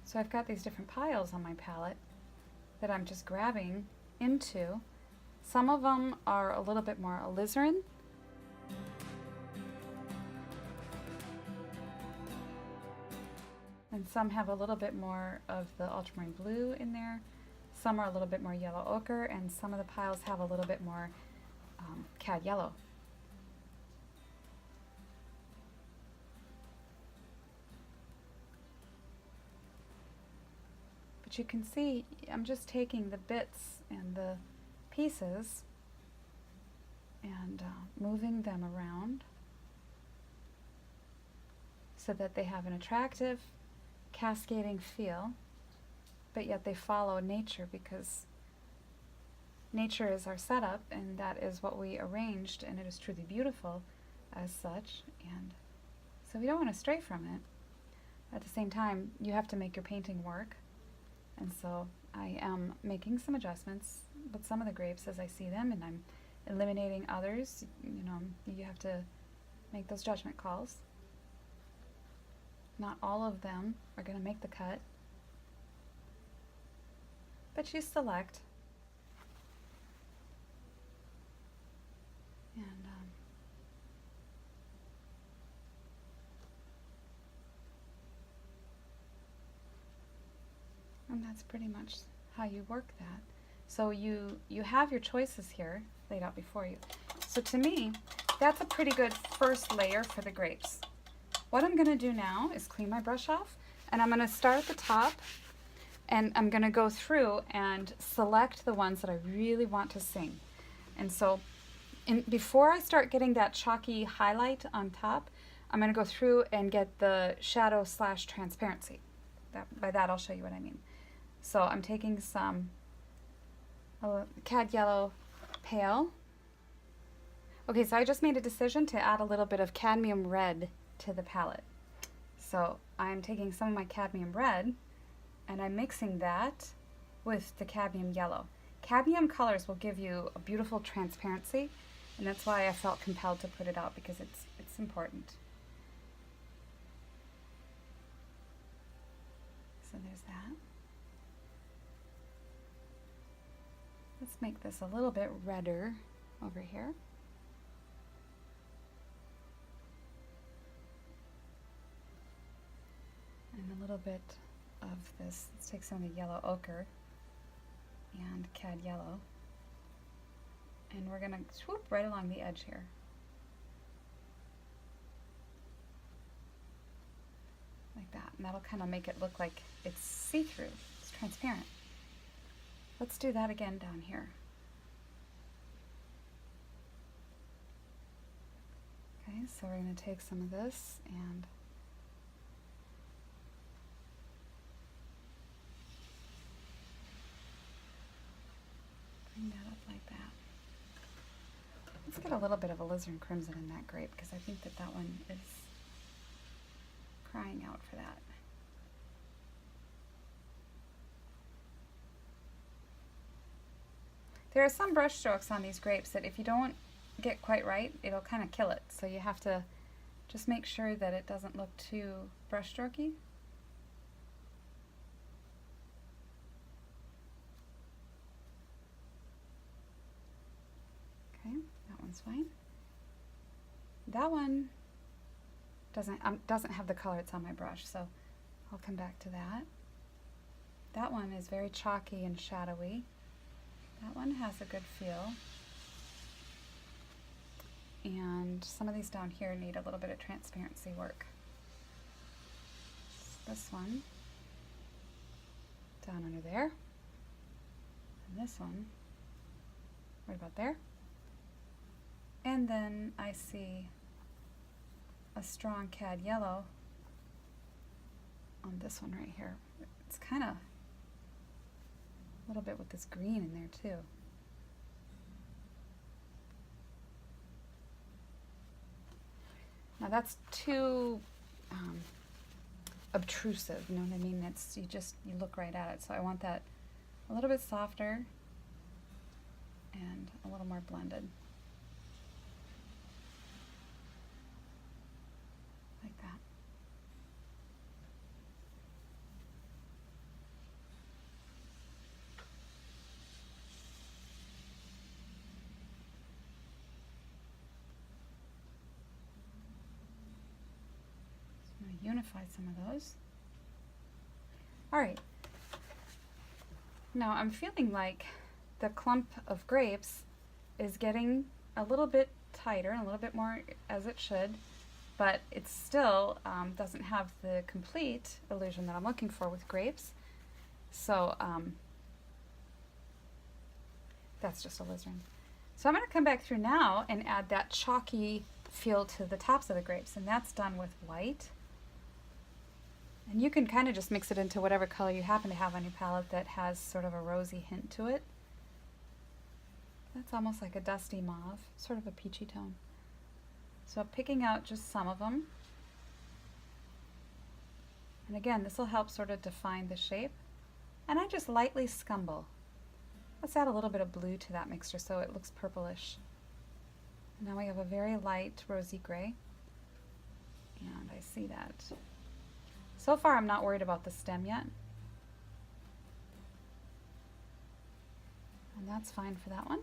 So I've got these different piles on my palette that I'm just grabbing into. Some of them are a little bit more alizarin. And some have a little bit more of the ultramarine blue in there. Some are a little bit more yellow ochre, and some of the piles have a little bit more cad yellow. But you can see I'm just taking the bits and the pieces and moving them around so that they have an attractive cascading feel, but yet they follow nature, because nature is our setup and that is what we arranged, and it is truly beautiful as such. And So we don't want to stray from it. At the same time, you have to make your painting work. And so I am making some adjustments with some of the grapes as I see them, and I'm eliminating others. You know, you have to make those judgment calls. Not all of them are going to make the cut, but you select. And that's pretty much how you work that. So you have your choices here laid out before you. So to me, that's a pretty good first layer for the grapes. What I'm going to do now is clean my brush off, and I'm going to start at the top, and I'm going to go through and select the ones that I really want to sing. And so before I start getting that chalky highlight on top, I'm going to go through and get the shadow / transparency. By that I'll show you what I mean. So I'm taking some Cad Yellow Pale. Okay, so I just made a decision to add a little bit of cadmium red to the palette. So I'm taking some of my cadmium red and I'm mixing that with the cadmium yellow. Cadmium colors will give you a beautiful transparency, and that's why I felt compelled to put it out, because it's important. So there's that. Let's make this a little bit redder over here. And a little bit of this. Let's take some of the yellow ochre and Cad Yellow. And we're going to swoop right along the edge here. Like that. And that'll kind of make it look like it's see-through. It's transparent. Let's do that again down here. Okay, so we're going to take some of this and bring that up like that. Let's get a little bit of alizarin crimson in that grape, because I think that that one is crying out for that. There are some brush strokes on these grapes that if you don't get quite right, it'll kind of kill it. So you have to just make sure that it doesn't look too brush strokey. Okay, that one's fine. That one doesn't have the color that's on my brush, so I'll come back to that. That one is very chalky and shadowy. That one has a good feel. And some of these down here need a little bit of transparency work. This one down under there. And this one right about there. And then I see a strong Cad Yellow on this one right here. It's kind of a little bit with this green in there too. Now that's too obtrusive, you know what I mean? It's you look right at it. So I want that a little bit softer and a little more blended. Like that. Unify some of those. All right. Now I'm feeling like the clump of grapes is getting a little bit tighter and a little bit more as it should, but it still doesn't have the complete illusion that I'm looking for with grapes. So that's just alizarin. So I'm going to come back through now and add that chalky feel to the tops of the grapes, and that's done with white. And you can kind of just mix it into whatever color you happen to have on your palette that has sort of a rosy hint to it. That's almost like a dusty mauve, sort of a peachy tone. So I'm picking out just some of them. And again, this will help sort of define the shape. And I just lightly scumble. Let's add a little bit of blue to that mixture so it looks purplish. Now we have a very light rosy gray. And I see that. So far I'm not worried about the stem yet. And that's fine for that one.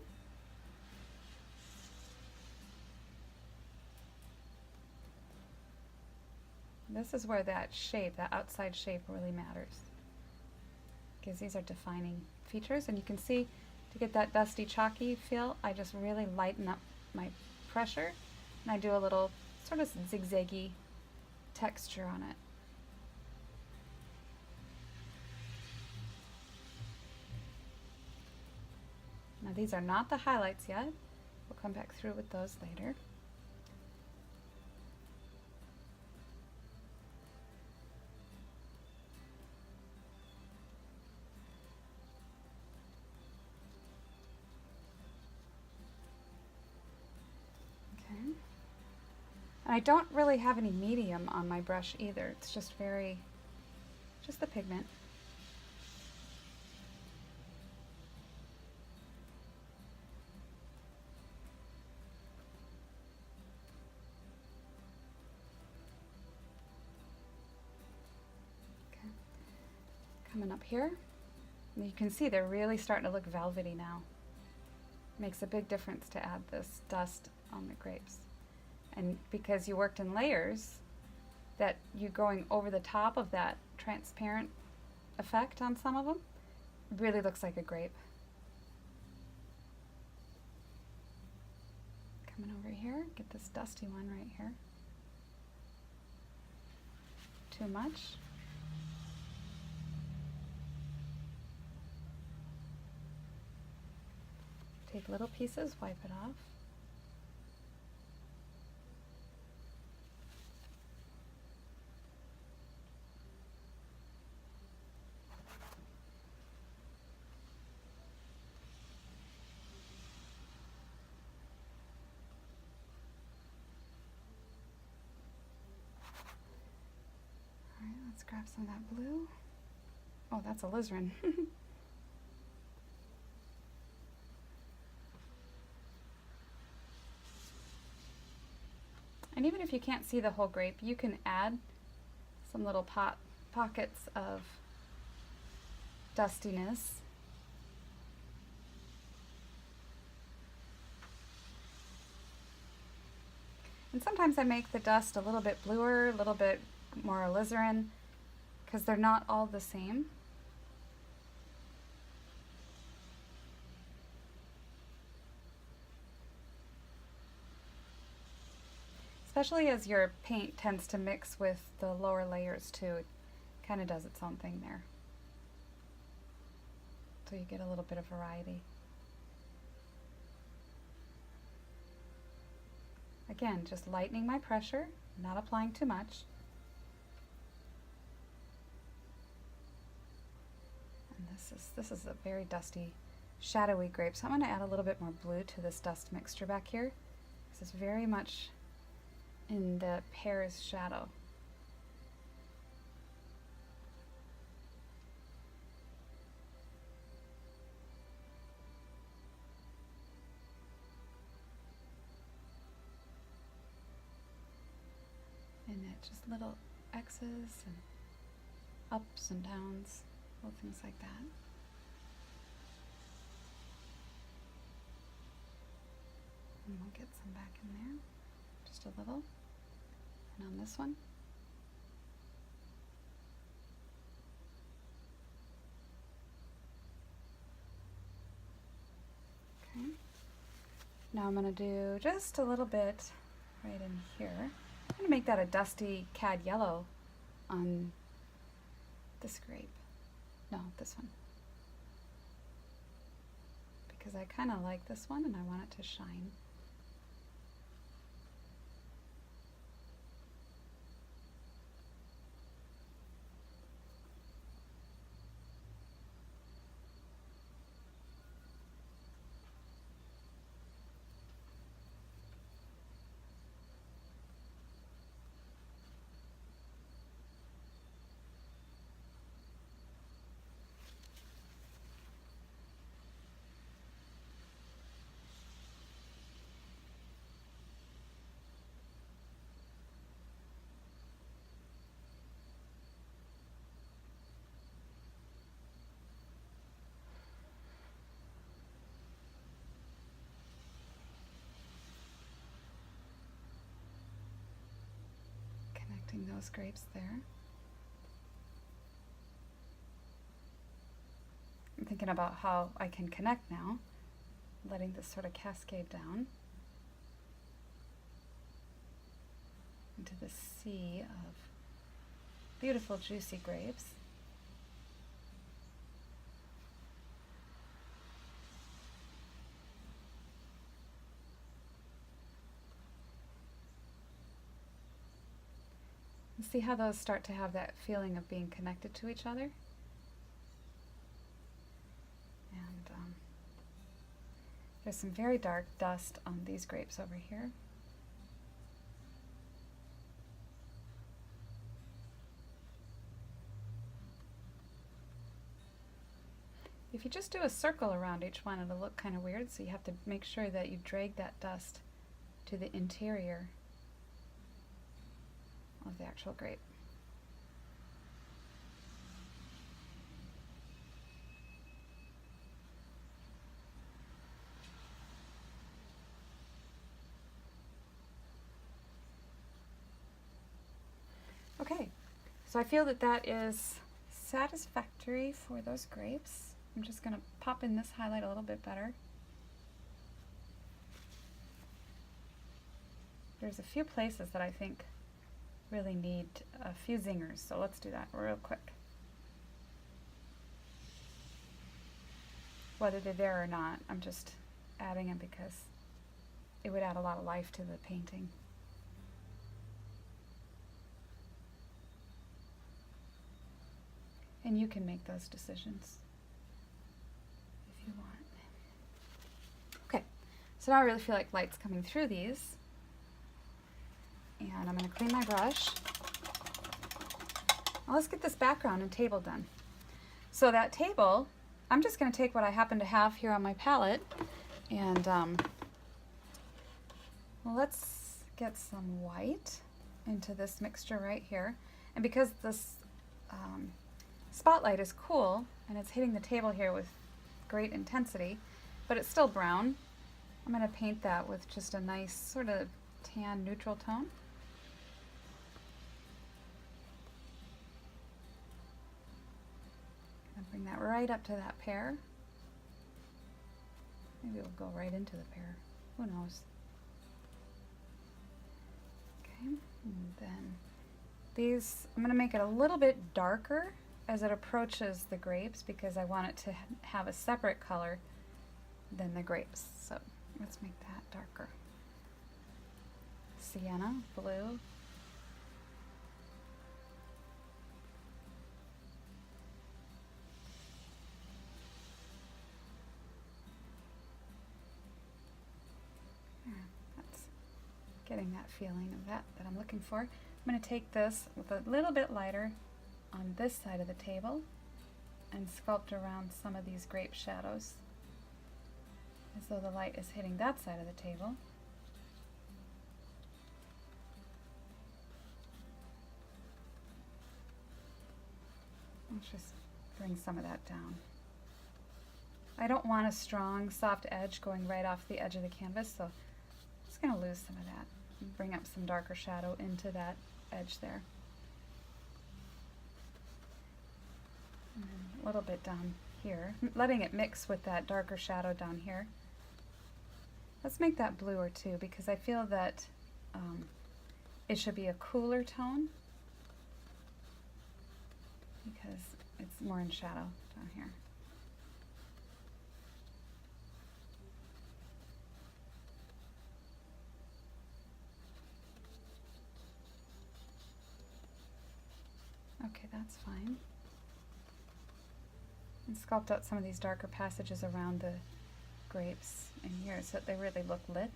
This is where that shape, that outside shape really matters. Because these are defining features, and you can see to get that dusty chalky feel, I just really lighten up my pressure and I do a little sort of zigzaggy texture on it. Now these are not the highlights yet. We'll come back through with those later. And I don't really have any medium on my brush either. It's just just the pigment. Okay. Coming up here, and you can see they're really starting to look velvety now. Makes a big difference to add this dust on the grapes. And because you worked in layers, that you going over the top of that transparent effect on some of them really looks like a grape. Coming over here, get this dusty one right here. Too much. Take little pieces, wipe it off. Let's grab some of that blue. Oh, that's alizarin. And even if you can't see the whole grape, you can add some little pockets of dustiness. And sometimes I make the dust a little bit bluer, a little bit more alizarin, because they're not all the same. Especially as your paint tends to mix with the lower layers too, it kind of does its own thing there. So you get a little bit of variety. Again, just lightening my pressure, not applying too much. And this is a very dusty, shadowy grape. So I'm going to add a little bit more blue to this dust mixture back here. This is very much in the pear's shadow. And it just little X's and ups and downs, little things like that. And we'll get some back in there, just a little. And on this one. Okay. Now I'm going to do just a little bit right in here. I'm going to make that a dusty cad yellow on this grape. No, this one. Because I kind of like this one and I want it to shine. Placing those grapes there. I'm thinking about how I can connect now, letting this sort of cascade down into the sea of beautiful juicy grapes. And see how those start to have that feeling of being connected to each other? And there's some very dark dust on these grapes over here. If you just do a circle around each one, it'll look kind of weird, so you have to make sure that you drag that dust to the interior of the actual grape. Okay, so I feel that that is satisfactory for those grapes. I'm just going to pop in this highlight a little bit better. There's a few places that I think really need a few zingers, so let's do that real quick. Whether they're there or not, I'm just adding them because it would add a lot of life to the painting. And you can make those decisions if you want. Okay, so now I really feel like light's coming through these. And I'm going to clean my brush. Now let's get this background and table done. So that table, I'm just going to take what I happen to have here on my palette and let's get some white into this mixture right here. And because this spotlight is cool and it's hitting the table here with great intensity, but it's still brown, I'm going to paint that with just a nice sort of tan neutral tone. Bring that right up to that pear. Maybe it'll go right into the pear. Who knows? Okay, and then these, I'm going to make it a little bit darker as it approaches the grapes because I want it to have a separate color than the grapes. So let's make that darker. Sienna blue. Getting that feeling of that I'm looking for. I'm going to take this with a little bit lighter on this side of the table and sculpt around some of these grape shadows as though the light is hitting that side of the table. Let's just bring some of that down. I don't want a strong soft edge going right off the edge of the canvas, so I'm just going to lose some of that. Bring up some darker shadow into that edge there. And then a little bit down here, letting it mix with that darker shadow down here. Let's make that bluer too, because I feel that it should be a cooler tone because it's more in shadow down here. Okay, that's fine. And sculpt out some of these darker passages around the grapes in here so that they really look lit.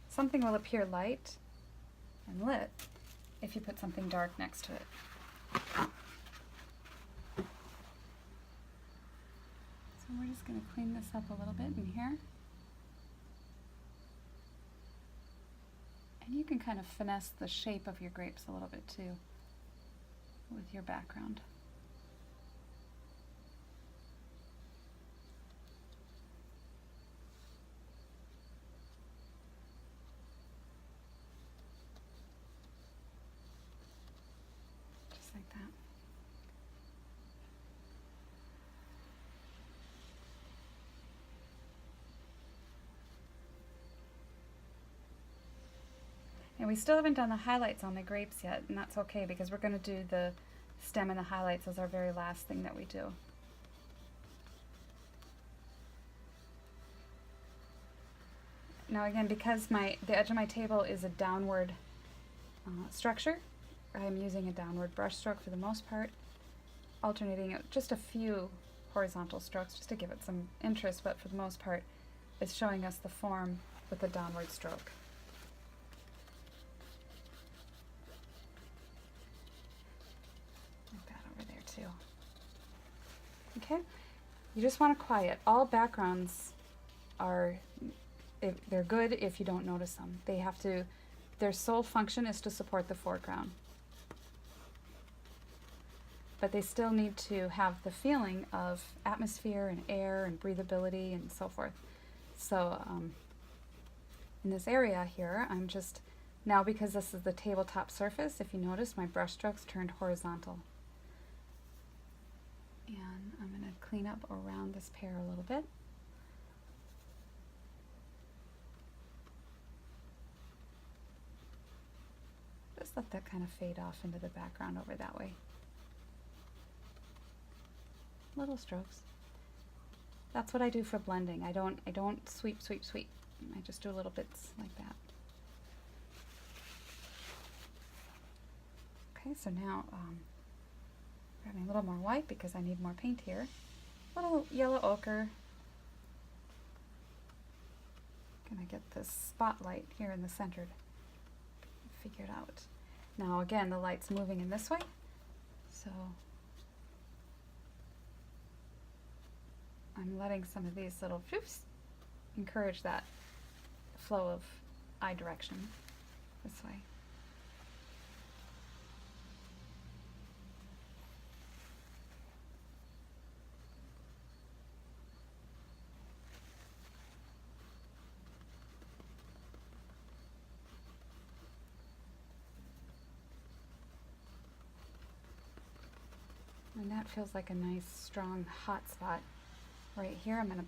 Something will appear light and lit if you put something dark next to it. So we're just going to clean this up a little bit in here. And you can kind of finesse the shape of your grapes a little bit too with your background. And we still haven't done the highlights on the grapes yet, and that's okay because we're going to do the stem and the highlights as our very last thing that we do. Now again, because the edge of my table is a downward structure, I'm using a downward brush stroke for the most part, alternating just a few horizontal strokes just to give it some interest, but for the most part it's showing us the form with a downward stroke. Like that over there too. Okay, you just want to quiet. All backgrounds are, they're good if you don't notice them. They have to, their sole function is to support the foreground. But they still need to have the feeling of atmosphere and air and breathability and so forth. So in this area here, I'm just, now because this is the tabletop surface, if you notice my brush strokes turned horizontal. And I'm going to clean up around this pear a little bit. Just let that kind of fade off into the background over that way. Little strokes. That's what I do for blending. I don't sweep, sweep, sweep. I just do little bits like that. Okay, so now grabbing a little more white because I need more paint here. A little yellow ochre. Gonna get this spotlight here in the center. Figure it out. Now again, the light's moving in this way, so I'm letting some of these little floofs encourage that flow of eye direction this way. And that feels like a nice, strong, hot spot right here. I'm going to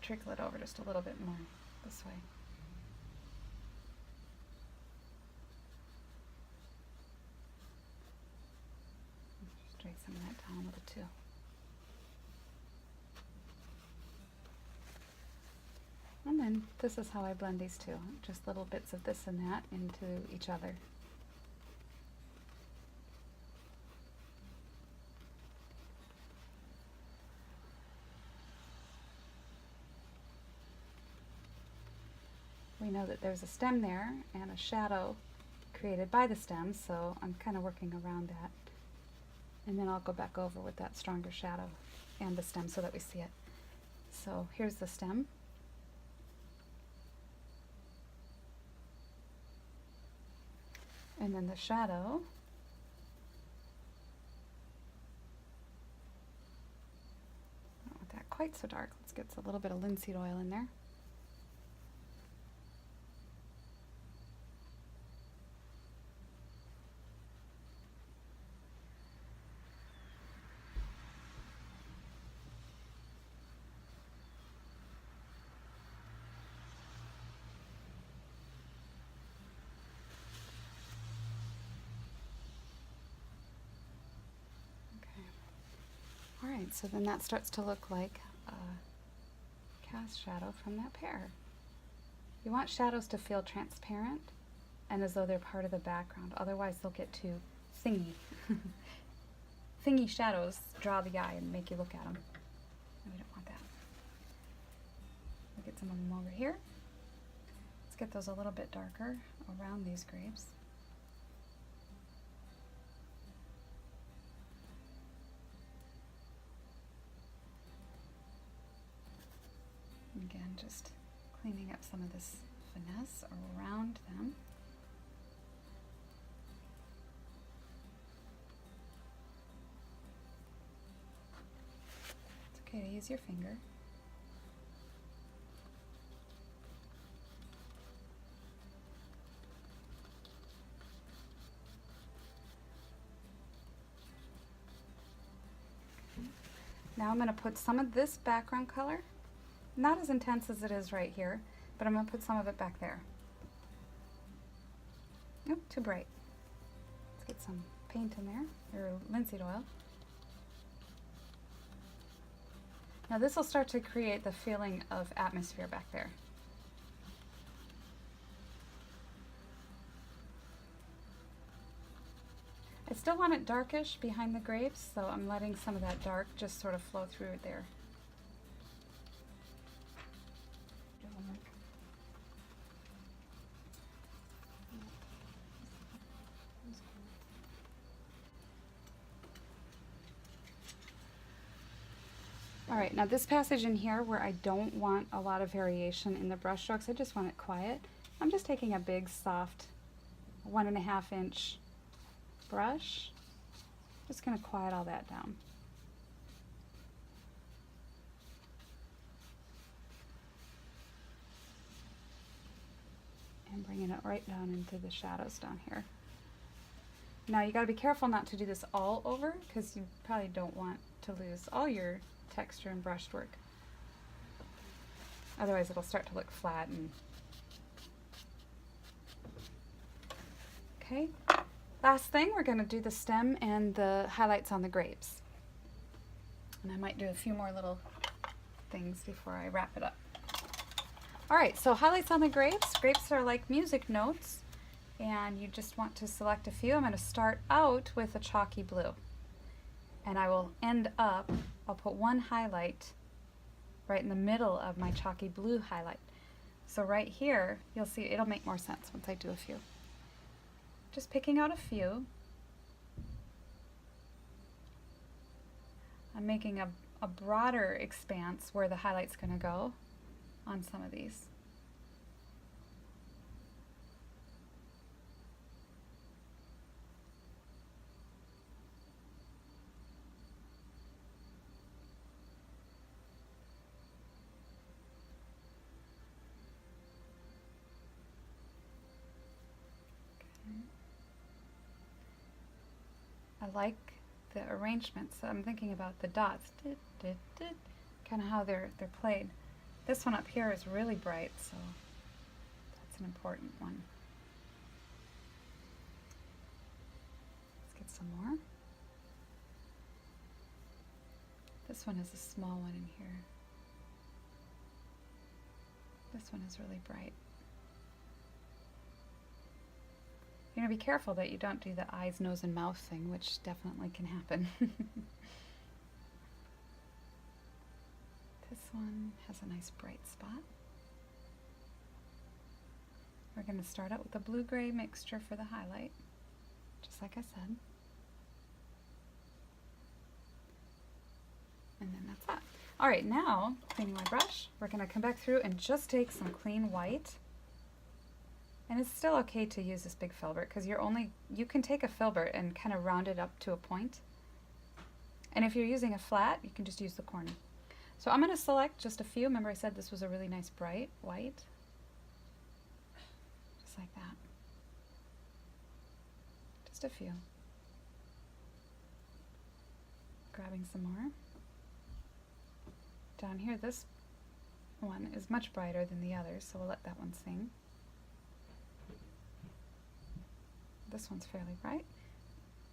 trickle it over just a little bit more this way. Just drag some of that down a little too. And then this is how I blend these two, just little bits of this and that into each other. We know that there's a stem there and a shadow created by the stem, so I'm kind of working around that. And then I'll go back over with that stronger shadow and the stem so that we see it. So here's the stem. And then the shadow. Not with that quite so dark. Let's get a little bit of linseed oil in there. Alright, so then that starts to look like a cast shadow from that pear. You want shadows to feel transparent and as though they're part of the background, otherwise they'll get too thingy. Thingy shadows draw the eye and make you look at them. And we don't want that. We'll get some of them over here. Let's get those a little bit darker around these grapes. Again, just cleaning up some of this finesse around them. It's okay to use your finger. Now I'm going to put some of this background color, not as intense as it is right here, but I'm going to put some of it back there. Oh, too bright. Let's get some paint in there, or linseed oil. Now this will start to create the feeling of atmosphere back there. I still want it darkish behind the grapes, so I'm letting some of that dark just sort of flow through there. All right, now this passage in here where I don't want a lot of variation in the brush strokes, I just want it quiet. I'm just taking a big, soft 1.5 inch brush. Just gonna quiet all that down. And bringing it right down into the shadows down here. Now you gotta be careful not to do this all over because you probably don't want to lose all your texture and brushed work. Otherwise it'll start to look flat and okay. Last thing, we're going to do the stem and the highlights on the grapes. And I might do a few more little things before I wrap it up. All right, so highlights on the grapes. Grapes are like music notes, and you just want to select a few. I'm going to start out with a chalky blue. And I will end up, I'll put one highlight right in the middle of my chalky blue highlight. So right here, you'll see it'll make more sense once I do a few. Just picking out a few. I'm making a broader expanse where the highlight's going to go on some of these. I like the arrangements. So I'm thinking about the dots, kind of how they're played. This one up here is really bright, so that's an important one. Let's get some more. This one is a small one in here. This one is really bright. You're going to be careful that you don't do the eyes, nose, and mouth thing, which definitely can happen. This one has a nice bright spot. We're going to start out with a blue-gray mixture for the highlight, just like I said. And then that's that. All right, now, cleaning my brush, we're going to come back through and just take some clean white. And it's still okay to use this big filbert because you can take a filbert and kind of round it up to a point. And if you're using a flat, you can just use the corner. So I'm going to select just a few. Remember I said this was a really nice bright white. Just like that. Just a few. Grabbing some more. Down here, this one is much brighter than the others, so we'll let that one sing. This one's fairly bright.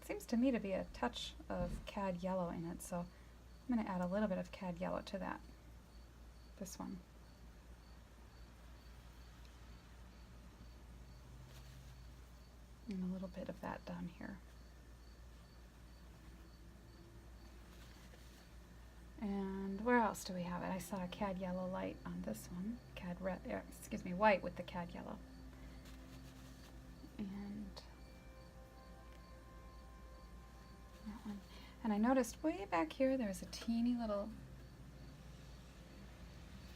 It seems to me to be a touch of cad yellow in it, so I'm going to add a little bit of cad yellow to that. This one. And a little bit of that down here. And where else do we have it? I saw a cad yellow light on this one. White with the cad yellow. And that one. And I noticed way back here there's a teeny little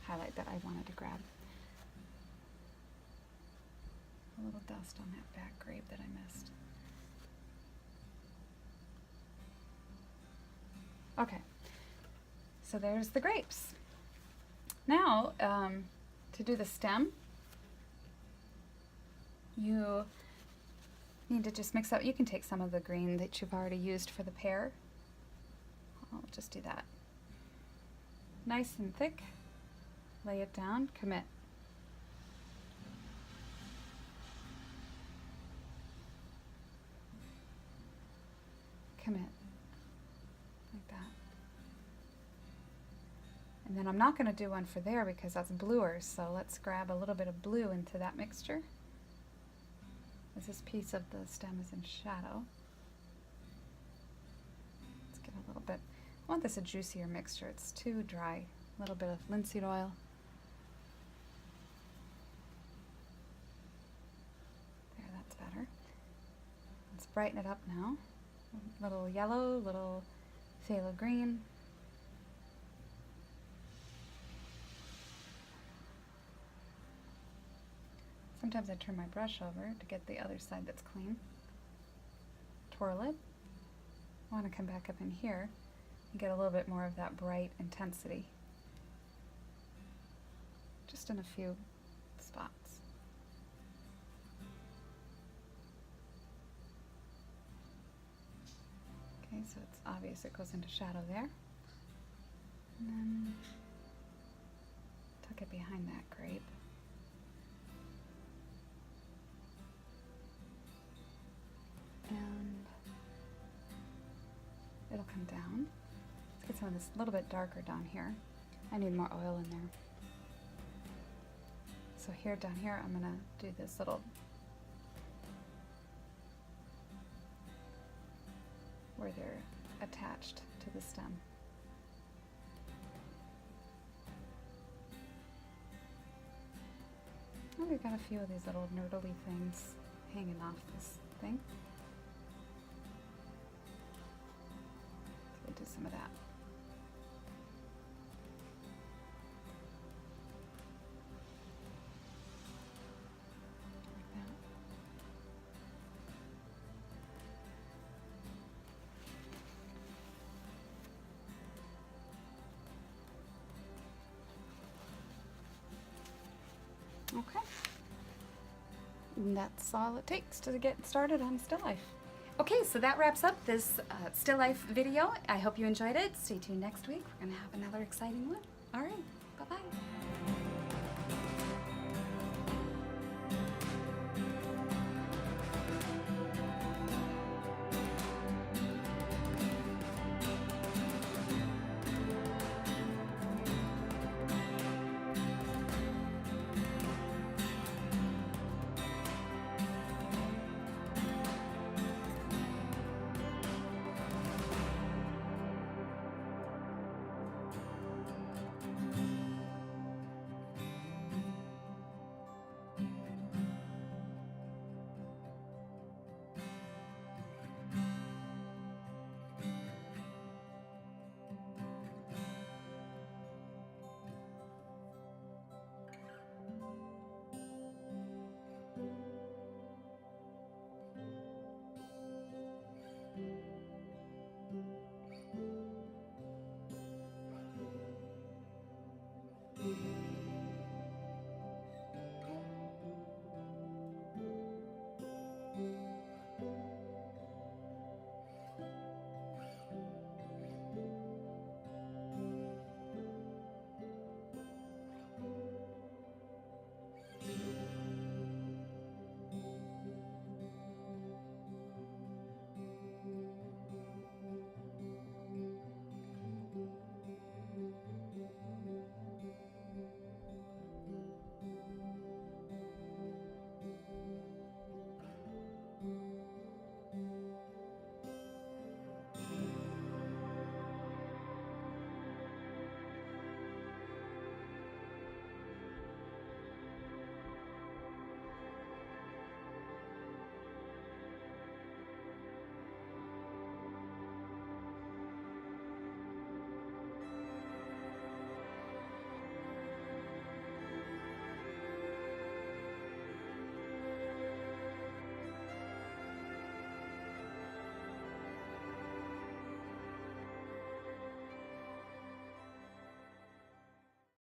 highlight that I wanted to grab. A little dust on that back grape that I missed. Okay, so there's the grapes. Now, to do the stem, you need to just mix up. You can take some of the green that you've already used for the pear. I'll just do that. Nice and thick. Lay it down. Commit. commit, like that. And then I'm not going to do one for there because that's bluer, so let's grab a little bit of blue into that mixture, as this piece of the stem is in shadow. Let's get a little bit, I want this a juicier mixture, it's too dry. A little bit of linseed oil. There, that's better. Let's brighten it up now. A little yellow, little phthalo green. Sometimes I turn my brush over to get the other side that's clean. Twirl it. I want to come back up in here and get a little bit more of that bright intensity. Just in a few spots. Okay, so it's obvious it goes into shadow there. And then tuck it behind that grape. And it'll come down. Let's get some of this a little bit darker down here. I need more oil in there. So here, down here, I'm gonna do this little where they're attached to the stem. Oh, we've got a few of these little nerdly things hanging off this thing. So we'll do some of that. Okay, and that's all it takes to get started on still life. Okay, so that wraps up this still life video. I hope you enjoyed it. Stay tuned next week. We're gonna have another exciting one. All right, bye-bye.